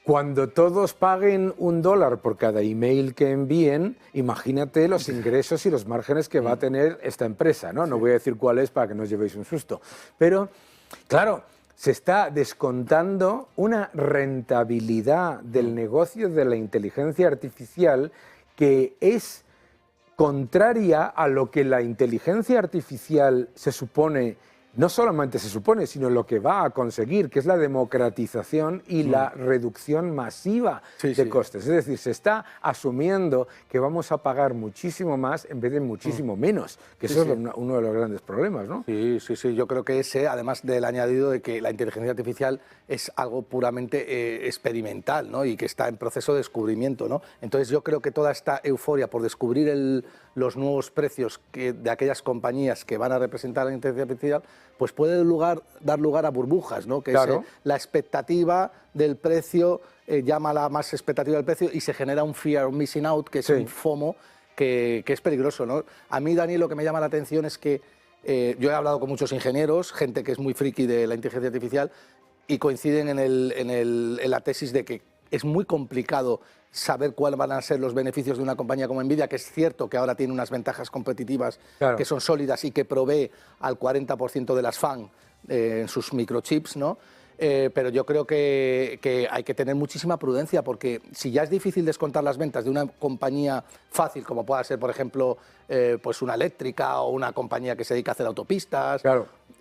cuando todos paguen $1 por cada email que envíen, imagínate los ingresos y los márgenes que va a tener esta empresa, ¿no? No voy a decir cuál es para que no os llevéis un susto. Pero, claro, se está descontando una rentabilidad del negocio de la inteligencia artificial que es contraria a lo que la inteligencia artificial se supone. No solamente se supone, sino lo que va a conseguir, que es la democratización y la reducción masiva de costes. Es decir, se está asumiendo que vamos a pagar muchísimo más en vez de muchísimo menos, que eso es uno de los grandes problemas, ¿no? Sí, yo creo que ese, además del añadido de que la inteligencia artificial es algo puramente experimental, ¿no? Y que está en proceso de descubrimiento, ¿no? Entonces yo creo que toda esta euforia por descubrir los nuevos precios de aquellas compañías que van a representar la inteligencia artificial, pues puede dar lugar a burbujas, ¿no? Que claro. es la expectativa del precio, llama la más expectativa del precio y se genera un fear of missing out, que es un FOMO que es peligroso, ¿no? A mí, Daniel, lo que me llama la atención es que yo he hablado con muchos ingenieros, gente que es muy friki de la inteligencia artificial, y coinciden en la tesis de que es muy complicado saber cuáles van a ser los beneficios de una compañía como Nvidia, que es cierto que ahora tiene unas ventajas competitivas que son sólidas y que provee al 40% de las FAN en sus microchips, ¿no? Pero yo creo que hay que tener muchísima prudencia, porque si ya es difícil descontar las ventas de una compañía fácil, como pueda ser, por ejemplo, pues una eléctrica o una compañía que se dedica a hacer autopistas,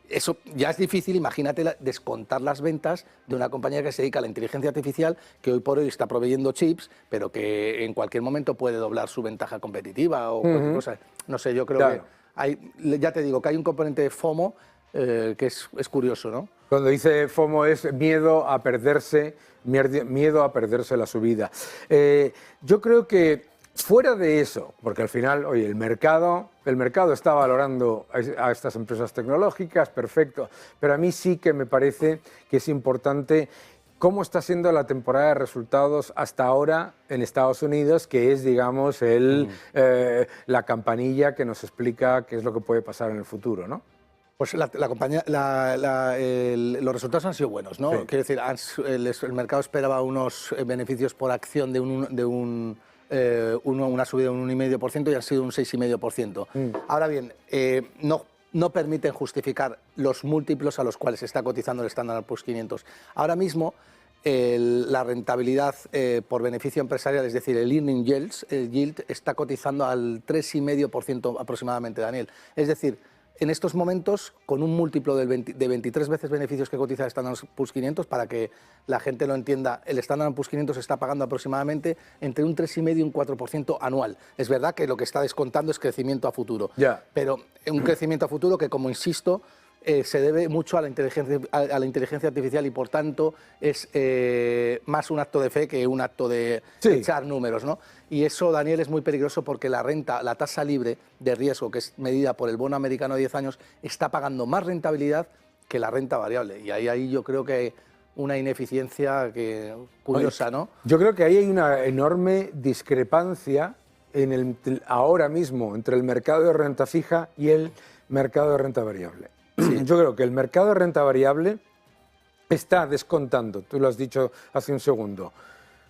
eso ya es difícil, imagínate descontar las ventas de una compañía que se dedica a la inteligencia artificial, que hoy por hoy está proveyendo chips, pero que en cualquier momento puede doblar su ventaja competitiva o cualquier cosa. No sé, yo creo que ya te digo, que hay un componente de FOMO que es curioso, ¿no? Cuando dice FOMO es miedo a perderse la subida. Yo creo que fuera de eso, porque al final, oye, el mercado está valorando a estas empresas tecnológicas, perfecto, pero a mí sí que me parece que es importante cómo está siendo la temporada de resultados hasta ahora en Estados Unidos, que es, digamos, la campanilla que nos explica qué es lo que puede pasar en el futuro, ¿no? Pues la compañía, los resultados han sido buenos, ¿no? Quiero decir, el mercado esperaba unos beneficios por acción de una subida de un 1,5% y han sido un 6,5%. Ahora bien, no permiten justificar los múltiplos a los cuales se está cotizando el Standard & Poor's 500. Ahora mismo, la rentabilidad por beneficio empresarial, es decir, el earning yield, está cotizando al 3,5% aproximadamente, Daniel. Es decir, en estos momentos, con un múltiplo de 23 veces beneficios que cotiza el Standard & Poor's 500, para que la gente lo entienda, el Standard & Poor's 500 está pagando aproximadamente entre un 3,5 y un 4% anual. Es verdad que lo que está descontando es crecimiento a futuro, pero un crecimiento a futuro que, como insisto, se debe mucho a la inteligencia artificial y, por tanto, es más un acto de fe que un acto de echar números, ¿no? Y eso, Daniel, es muy peligroso, porque la tasa libre de riesgo, que es medida por el bono americano a 10 años, está pagando más rentabilidad que la renta variable. Y ahí yo creo que hay una ineficiencia curiosa, ¿no? Yo creo que ahí hay una enorme discrepancia ahora mismo entre el mercado de renta fija y el mercado de renta variable. Yo creo que el mercado de renta variable está descontando, tú lo has dicho hace un segundo,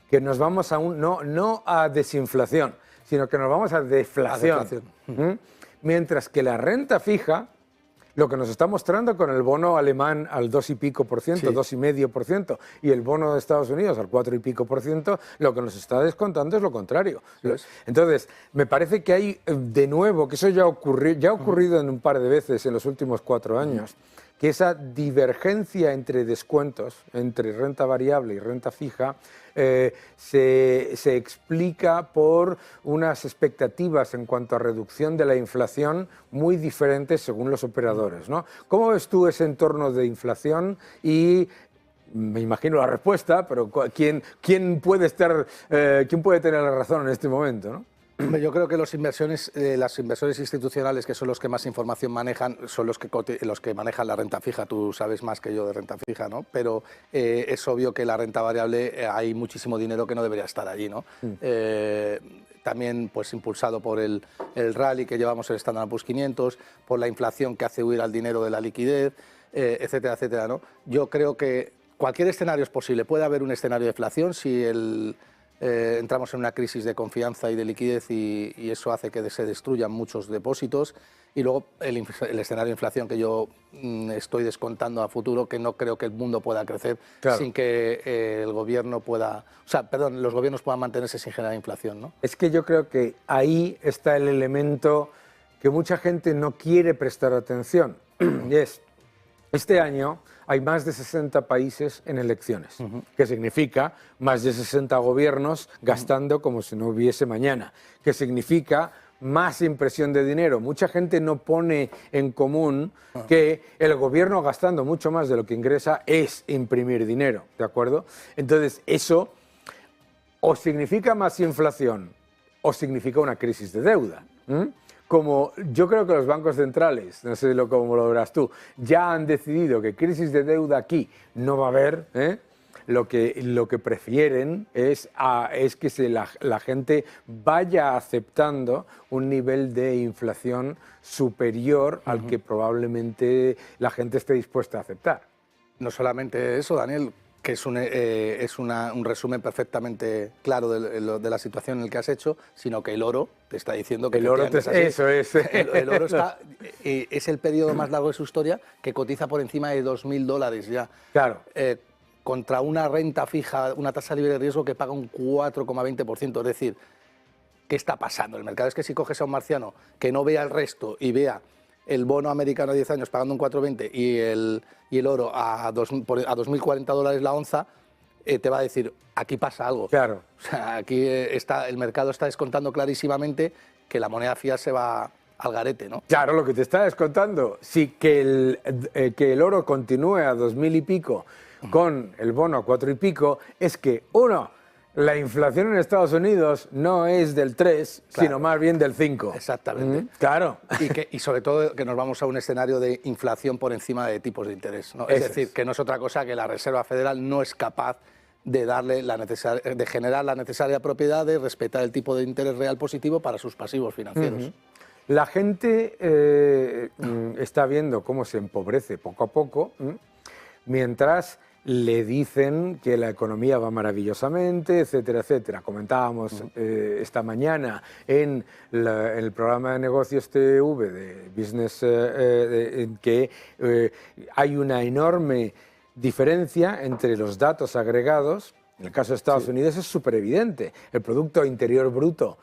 que nos vamos no a desinflación, sino que nos vamos a deflación. Mientras que la renta fija, lo que nos está mostrando con el bono alemán al 2 y pico por ciento, 2,5%, y el bono de Estados Unidos al 4 y pico por ciento, lo que nos está descontando es lo contrario. Entonces, me parece que hay, de nuevo, que eso ya ha ocurrido en un par de veces en los últimos 4 años, que esa divergencia entre descuentos, entre renta variable y renta fija, se explica por unas expectativas en cuanto a reducción de la inflación muy diferentes según los operadores, ¿no? ¿Cómo ves tú ese entorno de inflación? Y me imagino la respuesta, pero ¿quién puede tener la razón en este momento, ¿no? Yo creo que los inversores institucionales, que son los que más información manejan, son los que manejan la renta fija. Tú sabes más que yo de renta fija, ¿no? Pero es obvio que la renta variable hay muchísimo dinero que no debería estar allí, ¿no? También pues, impulsado por el rally que llevamos el Standard & Poor's 500, por la inflación que hace huir al dinero de la liquidez, etcétera, etcétera, ¿no? Yo creo que cualquier escenario es posible. Puede haber un escenario de inflación si entramos en una crisis de confianza y de liquidez y eso hace que se destruyan muchos depósitos. Y luego el escenario de inflación que yo estoy descontando a futuro, que no creo que el mundo pueda crecer sin que el gobierno pueda... O sea, perdón, los gobiernos puedan mantenerse sin generar inflación, ¿no? Es que yo creo que ahí está el elemento que mucha gente no quiere prestar atención. Y es, este año hay más de 60 países en elecciones, que significa más de 60 gobiernos gastando como si no hubiese mañana, que significa más impresión de dinero. Mucha gente no pone en común que el gobierno gastando mucho más de lo que ingresa es imprimir dinero, ¿de acuerdo? Entonces, eso o significa más inflación o significa una crisis de deuda. Como yo creo que los bancos centrales, no sé cómo lo verás tú, ya han decidido que crisis de deuda aquí no va a haber, lo que prefieren es que la gente vaya aceptando un nivel de inflación superior al que probablemente la gente esté dispuesta a aceptar. No solamente eso, Daniel, que es un resumen perfectamente claro de la situación en la que has hecho, sino que el oro te está diciendo que... El oro eso es. El oro es el periodo más largo de su historia que cotiza por encima de $2.000 ya. Claro. Contra una renta fija, una tasa libre de riesgo que paga un 4,20%. Es decir, ¿qué está pasando? El mercado es que si coges a un marciano que no vea el resto y vea el bono americano a 10 años pagando un 4,20 y el oro a $2.040 la onza, te va a decir, aquí pasa algo. Claro. O sea, aquí el mercado está descontando clarísimamente que la moneda fiat se va al garete, ¿no? Claro, lo que te está descontando, sí, que el oro continúe a 2.000 y pico con el bono a 4 y pico, es que, uno, la inflación en Estados Unidos no es del 3, sino más bien del 5. Exactamente. Claro. Y sobre todo que nos vamos a un escenario de inflación por encima de tipos de interés, ¿no? Es decir, que no es otra cosa que la Reserva Federal no es capaz de de generar la necesaria propiedad de respetar el tipo de interés real positivo para sus pasivos financieros. La gente está viendo cómo se empobrece poco a poco, mientras le dicen que la economía va maravillosamente, etcétera, etcétera. Comentábamos esta mañana en el programa de negocios TV de Business que hay una enorme diferencia entre los datos agregados. En el caso de Estados Unidos es súper evidente. El Producto Interior Bruto,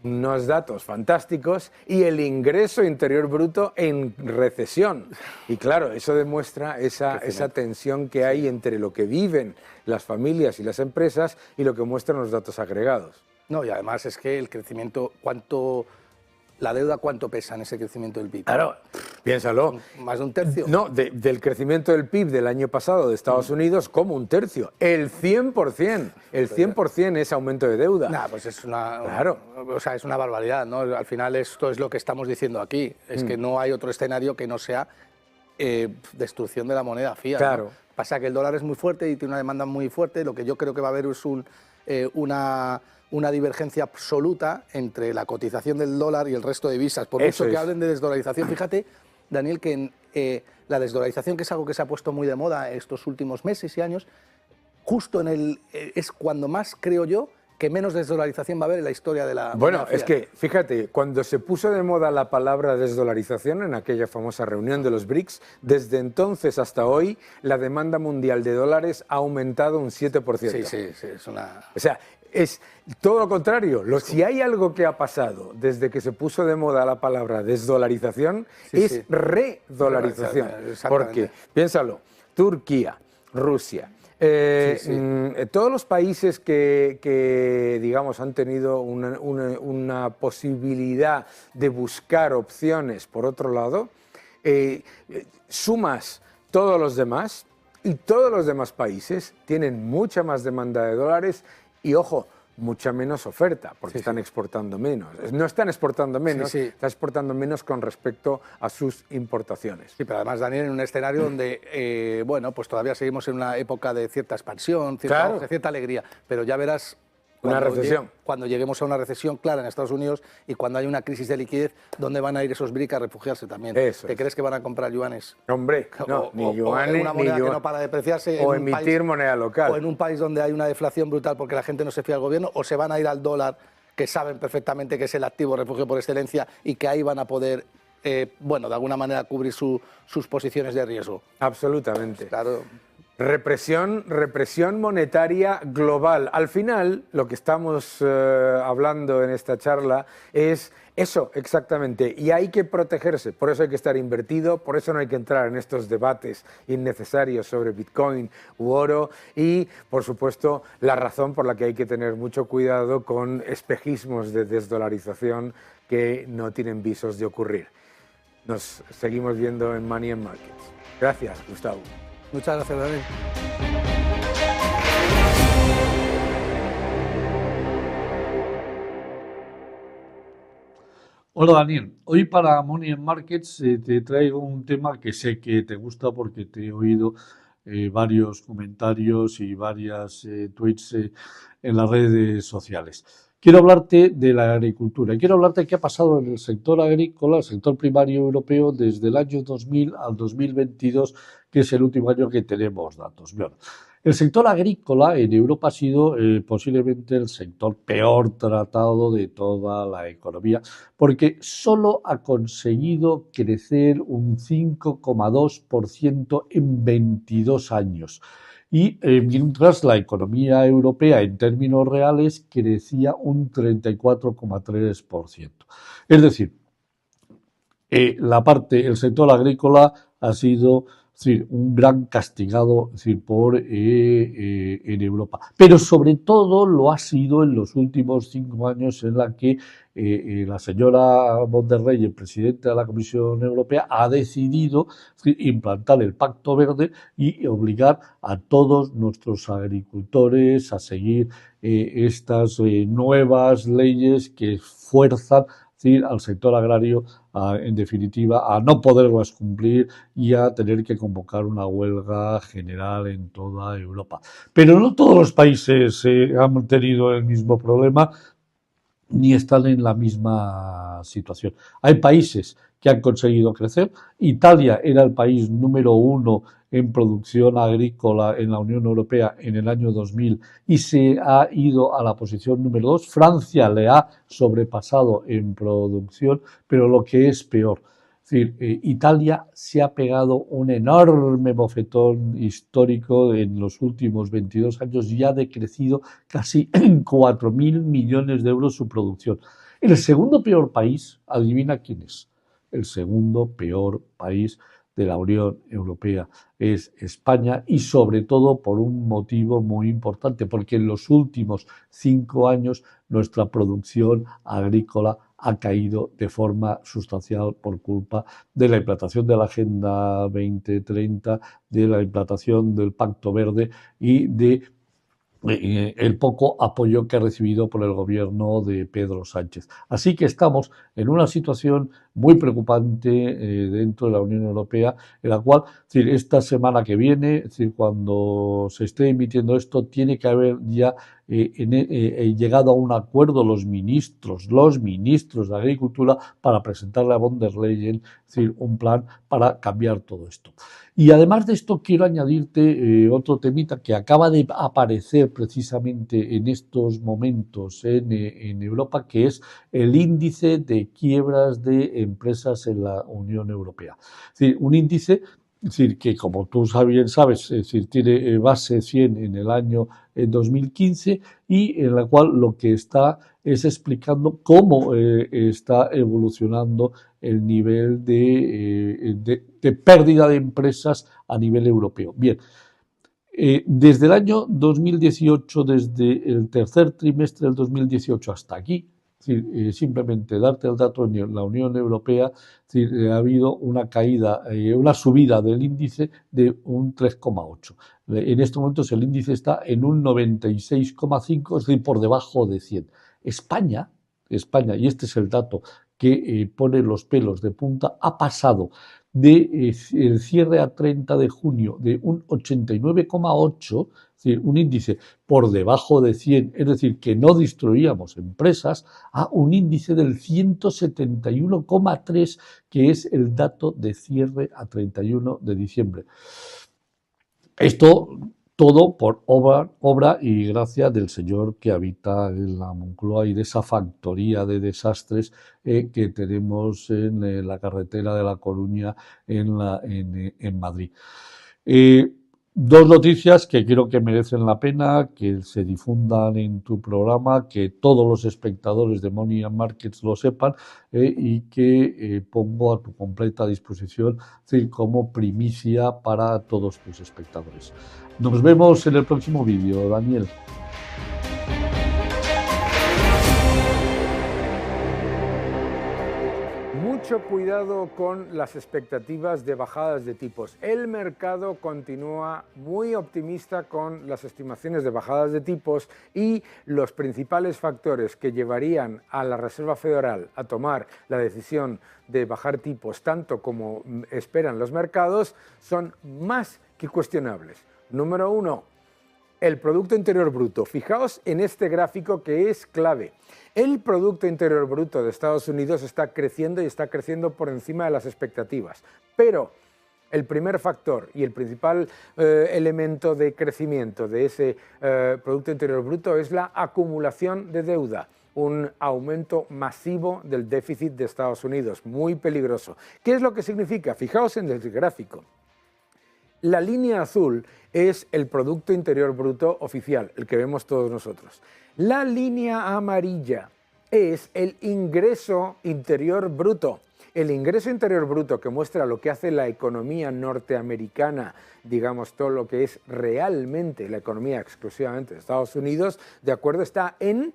unos datos fantásticos, y el ingreso interior bruto en recesión. Y claro, eso demuestra esa tensión que hay entre lo que viven las familias y las empresas y lo que muestran los datos agregados. No, y además es que el crecimiento, la deuda, ¿cuánto pesa en ese crecimiento del PIB? Claro, piénsalo. Más de un tercio. No, del crecimiento del PIB del año pasado de Estados Unidos, como un tercio. El 100%. El 100% es aumento de deuda. Nah, pues es es una barbaridad, ¿no? Al final esto es lo que estamos diciendo aquí. Es que no hay otro escenario que no sea destrucción de la moneda fiat. Claro. ¿no? Pasa que el dólar es muy fuerte y tiene una demanda muy fuerte. Lo que yo creo que va a haber es una divergencia absoluta entre la cotización del dólar y el resto de divisas. Por mucho que hablen de desdolarización, fíjate, Daniel, que la desdolarización, que es algo que se ha puesto muy de moda estos últimos meses y años, justo es cuando más, creo yo, que menos desdolarización va a haber en la historia de la Bueno, moneda es fiat. que, fíjate, cuando se puso de moda la palabra desdolarización en aquella famosa reunión de los BRICS, desde entonces hasta hoy, la demanda mundial de dólares ha aumentado un 7%. Sí, es una... O sea, es todo lo contrario. Si hay algo que ha pasado desde que se puso de moda la palabra desdolarización, es redolarización. Exactamente. Porque, piénsalo, Turquía, Rusia, todos los países que, digamos, han tenido una posibilidad de buscar opciones por otro lado, sumas todos los demás y todos los demás países tienen mucha más demanda de dólares y, ojo, mucha menos oferta, porque están exportando menos. No están exportando menos, están exportando menos con respecto a sus importaciones. Sí, pero además, Daniel, en un escenario donde, bueno, pues todavía seguimos en una época de cierta expansión, de cierta alegría, pero ya verás... Una recesión. Cuando lleguemos a una recesión clara en Estados Unidos y cuando hay una crisis de liquidez, ¿dónde van a ir esos BRIC a refugiarse también? ¿Te crees que van a comprar yuanes? Hombre, no, ni yuanes, una moneda que no para depreciarse. O emitir moneda local. O en un país donde hay una deflación brutal porque la gente no se fía al gobierno, o se van a ir al dólar, que saben perfectamente que es el activo refugio por excelencia y que ahí van a poder, bueno, de alguna manera cubrir sus posiciones de riesgo. Absolutamente. Claro. Represión monetaria global. Al final, lo que estamos hablando en esta charla es eso, exactamente. Y hay que protegerse, por eso hay que estar invertido, por eso no hay que entrar en estos debates innecesarios sobre Bitcoin u oro y, por supuesto, la razón por la que hay que tener mucho cuidado con espejismos de desdolarización que no tienen visos de ocurrir. Nos seguimos viendo en Money and Markets. Gracias, Gustavo. Muchas gracias, Daniel. Hola Daniel, hoy para Money and Markets te traigo un tema que sé que te gusta porque te he oído varios comentarios y varias tweets en las redes sociales. Quiero hablarte de la agricultura. Quiero hablarte de qué ha pasado en el sector agrícola, el sector primario europeo, desde el año 2000 al 2022, que es el último año que tenemos datos. Bueno, el sector agrícola en Europa ha sido posiblemente el sector peor tratado de toda la economía, porque solo ha conseguido crecer un 5,2% en 22 años. Y mientras la economía europea en términos reales crecía un 34,3%. Es decir, el sector agrícola ha sido un gran castigado en Europa. Pero sobre todo lo ha sido en los últimos 5 años en la que la señora von der Leyen, presidenta de la Comisión Europea, ha decidido implantar el Pacto Verde y obligar a todos nuestros agricultores a seguir estas nuevas leyes que fuerzan al sector agrario, en definitiva, a no poderlas cumplir y a tener que convocar una huelga general en toda Europa. Pero no todos los países han tenido el mismo problema ni están en la misma situación. Hay países que han conseguido crecer. Italia era el país número 1 en producción agrícola en la Unión Europea en el año 2000 y se ha ido a la posición número 2. Francia le ha sobrepasado en producción, pero lo que es peor, es decir, Italia se ha pegado un enorme bofetón histórico en los últimos 22 años y ha decrecido casi en 4.000 millones de euros su producción. El segundo peor país, adivina quién es. El segundo peor país de la Unión Europea es España y sobre todo por un motivo muy importante, porque en los últimos 5 años nuestra producción agrícola ha caído de forma sustancial por culpa de la implantación de la Agenda 2030, de la implantación del Pacto Verde y de el poco apoyo que ha recibido por el gobierno de Pedro Sánchez. Así que estamos en una situación muy preocupante dentro de la Unión Europea, en la cual, esta semana que viene, cuando se esté emitiendo esto, tiene que haber ya llegado a un acuerdo los ministros de Agricultura para presentarle a von der Leyen un plan para cambiar todo esto. Y además de esto quiero añadirte otro temita que acaba de aparecer precisamente en estos momentos en Europa, que es el índice de quiebras de empresas en la Unión Europea. Es decir, un índice, es decir, que como tú bien sabes, es decir, tiene base 100 en el año 2015 y en la cual lo que está es explicando cómo está evolucionando el nivel de pérdida de empresas a nivel europeo. Bien, desde el año 2018, desde el tercer trimestre del 2018 hasta aquí, simplemente darte el dato en la Unión Europea, ha habido una caída, una subida del índice de un 3,8. En estos momentos el índice está en un 96,5, es decir, por debajo de 100. España, y este es el dato que pone los pelos de punta, ha pasado de el cierre a 30 de junio de un 89,8, es decir, un índice por debajo de 100, es decir, que no destruíamos empresas, a un índice del 171,3, que es el dato de cierre a 31 de diciembre. Esto todo por obra y gracia del señor que habita en la Moncloa y de esa factoría de desastres que tenemos en la carretera de La Coruña en Madrid. Dos noticias que creo que merecen la pena que se difundan en tu programa, que todos los espectadores de Money and Markets lo sepan y que pongo a tu completa disposición como primicia para todos tus espectadores. Nos vemos en el próximo vídeo, Daniel. Mucho cuidado con las expectativas de bajadas de tipos. El mercado continúa muy optimista con las estimaciones de bajadas de tipos y los principales factores que llevarían a la Reserva Federal a tomar la decisión de bajar tipos tanto como esperan los mercados son más que cuestionables. Número uno, el Producto Interior Bruto. Fijaos en este gráfico que es clave. El Producto Interior Bruto de Estados Unidos está creciendo y está creciendo por encima de las expectativas. Pero el primer factor y el principal elemento de crecimiento de ese Producto Interior Bruto es la acumulación de deuda. Un aumento masivo del déficit de Estados Unidos, muy peligroso. ¿Qué es lo que significa? Fijaos en el gráfico. La línea azul es el Producto Interior Bruto oficial, el que vemos todos nosotros. La línea amarilla es el ingreso interior bruto. El ingreso interior bruto que muestra lo que hace la economía norteamericana, digamos todo lo que es realmente la economía exclusivamente de Estados Unidos, de acuerdo, está en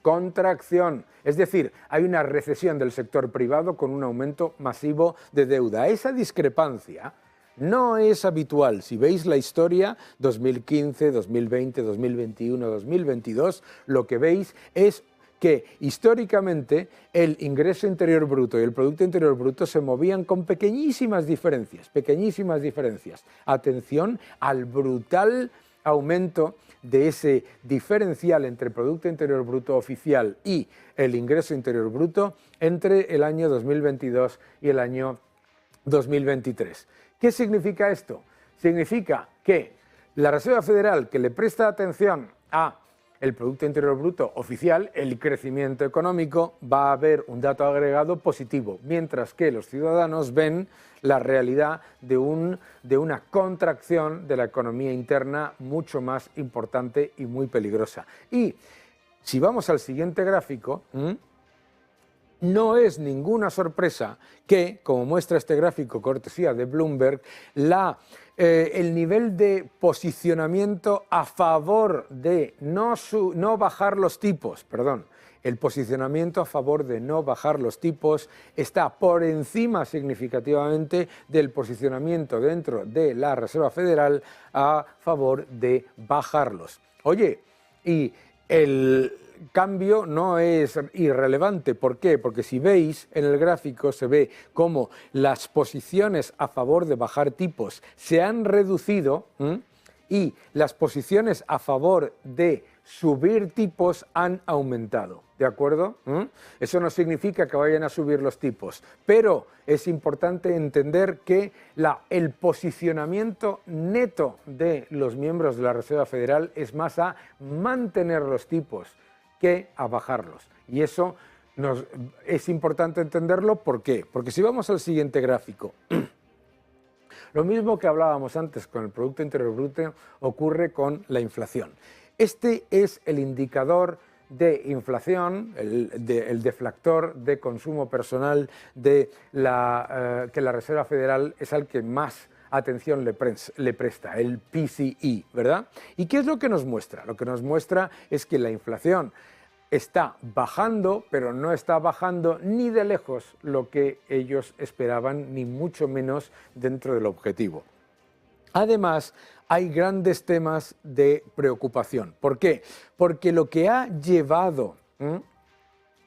contracción. Es decir, hay una recesión del sector privado con un aumento masivo de deuda. Esa discrepancia no es habitual. Si veis la historia 2015, 2020, 2021, 2022, lo que veis es que históricamente el ingreso interior bruto y el Producto Interior Bruto se movían con pequeñísimas diferencias. Atención al brutal aumento de ese diferencial entre el Producto Interior Bruto oficial y el ingreso interior bruto entre el año 2022 y el año 2023. ¿Qué significa esto? Significa que la Reserva Federal, que le presta atención a el Producto Interior Bruto oficial, el crecimiento económico, va a haber un dato agregado positivo, mientras que los ciudadanos ven la realidad de una contracción de la economía interna mucho más importante y muy peligrosa. Y si vamos al siguiente gráfico, no es ninguna sorpresa que, como muestra este gráfico cortesía de Bloomberg, el nivel de posicionamiento a favor de no bajar los tipos, el posicionamiento a favor de no bajar los tipos está por encima significativamente del posicionamiento dentro de la Reserva Federal a favor de bajarlos. Oye, y el cambio no es irrelevante. ¿Por qué? Porque si veis en el gráfico se ve cómo las posiciones a favor de bajar tipos se han reducido y las posiciones a favor de subir tipos han aumentado, ¿de acuerdo? Eso no significa que vayan a subir los tipos, pero es importante entender que el posicionamiento neto de los miembros de la Reserva Federal es más a mantener los tipos que a bajarlos. Y eso es importante entenderlo. ¿Por qué? Porque si vamos al siguiente gráfico, lo mismo que hablábamos antes con el Producto Interior Bruto ocurre con la inflación. Este es el indicador de inflación, el deflactor de consumo personal que la Reserva Federal es al que más atención le presta, el PCE, ¿verdad? ¿Y qué es lo que nos muestra? Lo que nos muestra es que la inflación está bajando, pero no está bajando ni de lejos lo que ellos esperaban, ni mucho menos dentro del objetivo. Además, hay grandes temas de preocupación. ¿Por qué? Porque lo que ha llevado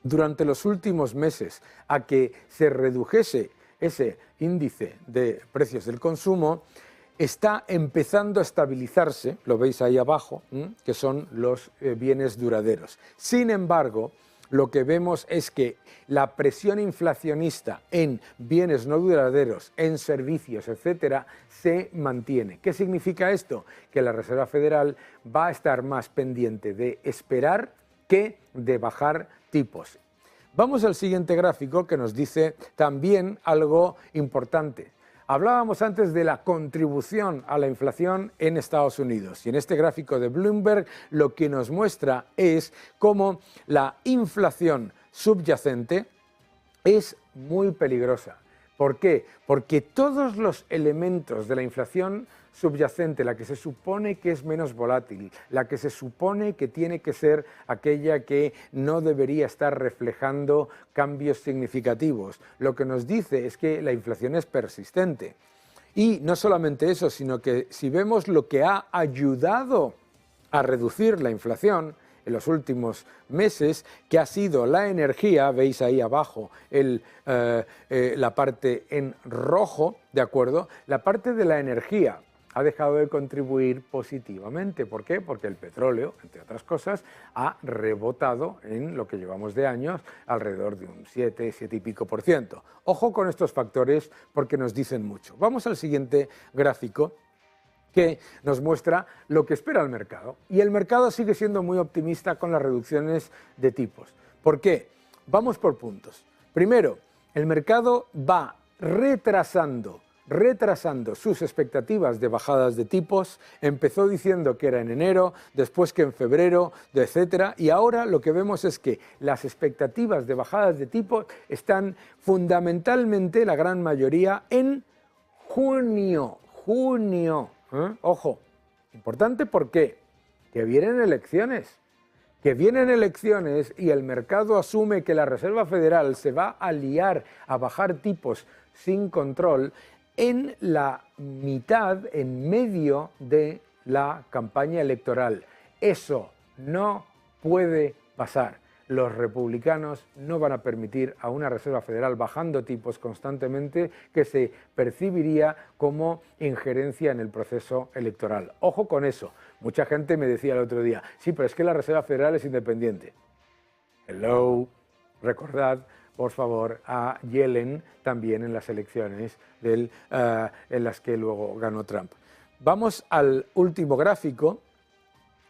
durante los últimos meses a que se redujese ese índice de precios del consumo está empezando a estabilizarse, lo veis ahí abajo, que son los bienes duraderos. Sin embargo, lo que vemos es que la presión inflacionista en bienes no duraderos, en servicios, etcétera, se mantiene. ¿Qué significa esto? Que la Reserva Federal va a estar más pendiente de esperar que de bajar tipos. Vamos al siguiente gráfico que nos dice también algo importante. Hablábamos antes de la contribución a la inflación en Estados Unidos y en este gráfico de Bloomberg lo que nos muestra es cómo la inflación subyacente es muy peligrosa. ¿Por qué? Porque todos los elementos de la inflación subyacente, la que se supone que es menos volátil, la que se supone que tiene que ser aquella que no debería estar reflejando cambios significativos, lo que nos dice es que la inflación es persistente. Y no solamente eso, sino que si vemos lo que ha ayudado a reducir la inflación en los últimos meses, que ha sido la energía, veis ahí abajo la parte en rojo, ¿de acuerdo? La parte de la energía ha dejado de contribuir positivamente. ¿Por qué? Porque el petróleo, entre otras cosas, ha rebotado en lo que llevamos de años alrededor de un 7 y pico %. Ojo con estos factores porque nos dicen mucho. Vamos al siguiente gráfico que nos muestra lo que espera el mercado. Y el mercado sigue siendo muy optimista con las reducciones de tipos. ¿Por qué? Vamos por puntos. Primero, el mercado va retrasando sus expectativas de bajadas de tipos. Empezó diciendo que era en enero, después que en febrero, etcétera, y ahora lo que vemos es que las expectativas de bajadas de tipos están fundamentalmente, la gran mayoría, en junio. Ojo, importante, ¿por qué? Que vienen elecciones. Y el mercado asume que la Reserva Federal se va a liar a bajar tipos sin control en la mitad, en medio de la campaña electoral. Eso no puede pasar. Los republicanos no van a permitir a una Reserva Federal bajando tipos constantemente, que se percibiría como injerencia en el proceso electoral. Ojo con eso. Mucha gente me decía el otro día, sí, pero es que la Reserva Federal es independiente. Hello, recordad por favor a Yellen también en las elecciones en las que luego ganó Trump. Vamos al último gráfico,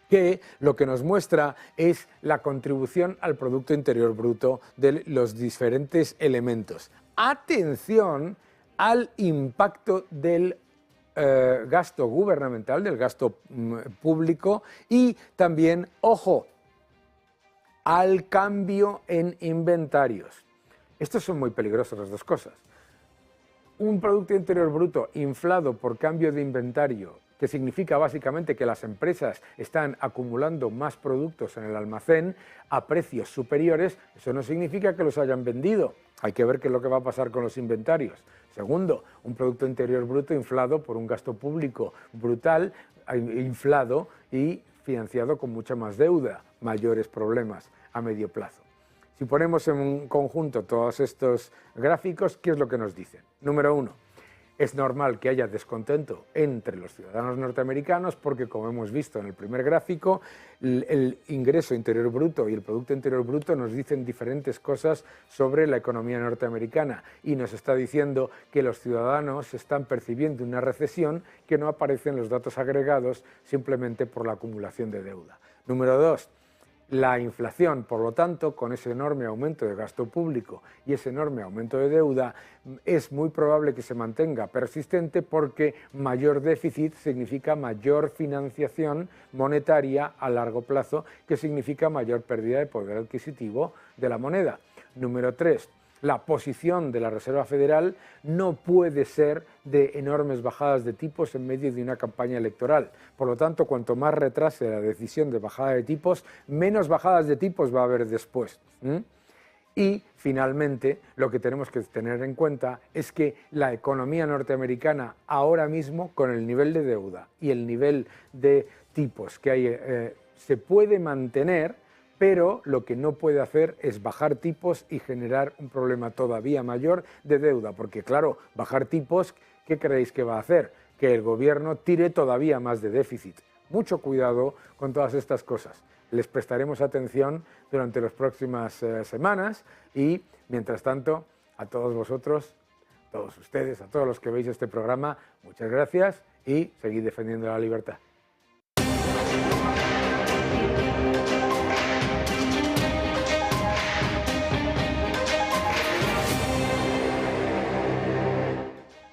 que lo que nos muestra es la contribución al Producto Interior Bruto de los diferentes elementos. Atención al impacto del gasto gubernamental, del gasto público, y también, ojo, al cambio en inventarios. Estos son muy peligrosos, las dos cosas. Un Producto Interior Bruto inflado por cambio de inventario, que significa básicamente que las empresas están acumulando más productos en el almacén a precios superiores, eso no significa que los hayan vendido. Hay que ver qué es lo que va a pasar con los inventarios. Segundo, un Producto Interior Bruto inflado por un gasto público brutal, inflado y financiado con mucha más deuda, mayores problemas a medio plazo. Si ponemos en un conjunto todos estos gráficos, ¿qué es lo que nos dicen? Número uno, Es normal que haya descontento entre los ciudadanos norteamericanos porque, como hemos visto en el primer gráfico, el ingreso interior bruto y el Producto Interior Bruto nos dicen diferentes cosas sobre la economía norteamericana y nos está diciendo que los ciudadanos están percibiendo una recesión que no aparece en los datos agregados simplemente por la acumulación de deuda. Número 2. La inflación, por lo tanto, con ese enorme aumento de gasto público y ese enorme aumento de deuda, es muy probable que se mantenga persistente porque mayor déficit significa mayor financiación monetaria a largo plazo, que significa mayor pérdida de poder adquisitivo de la moneda. Número 3. La posición de la Reserva Federal no puede ser de enormes bajadas de tipos en medio de una campaña electoral. Por lo tanto, cuanto más retrase la decisión de bajada de tipos, menos bajadas de tipos va a haber después. Y, finalmente, lo que tenemos que tener en cuenta es que la economía norteamericana ahora mismo, con el nivel de deuda y el nivel de tipos que hay, se puede mantener, pero lo que no puede hacer es bajar tipos y generar un problema todavía mayor de deuda, porque claro, bajar tipos, ¿qué creéis que va a hacer? Que el gobierno tire todavía más de déficit. Mucho cuidado con todas estas cosas. Les prestaremos atención durante las próximas semanas y, mientras tanto, a todos vosotros, a todos ustedes, a todos los que veis este programa, muchas gracias y seguid defendiendo la libertad.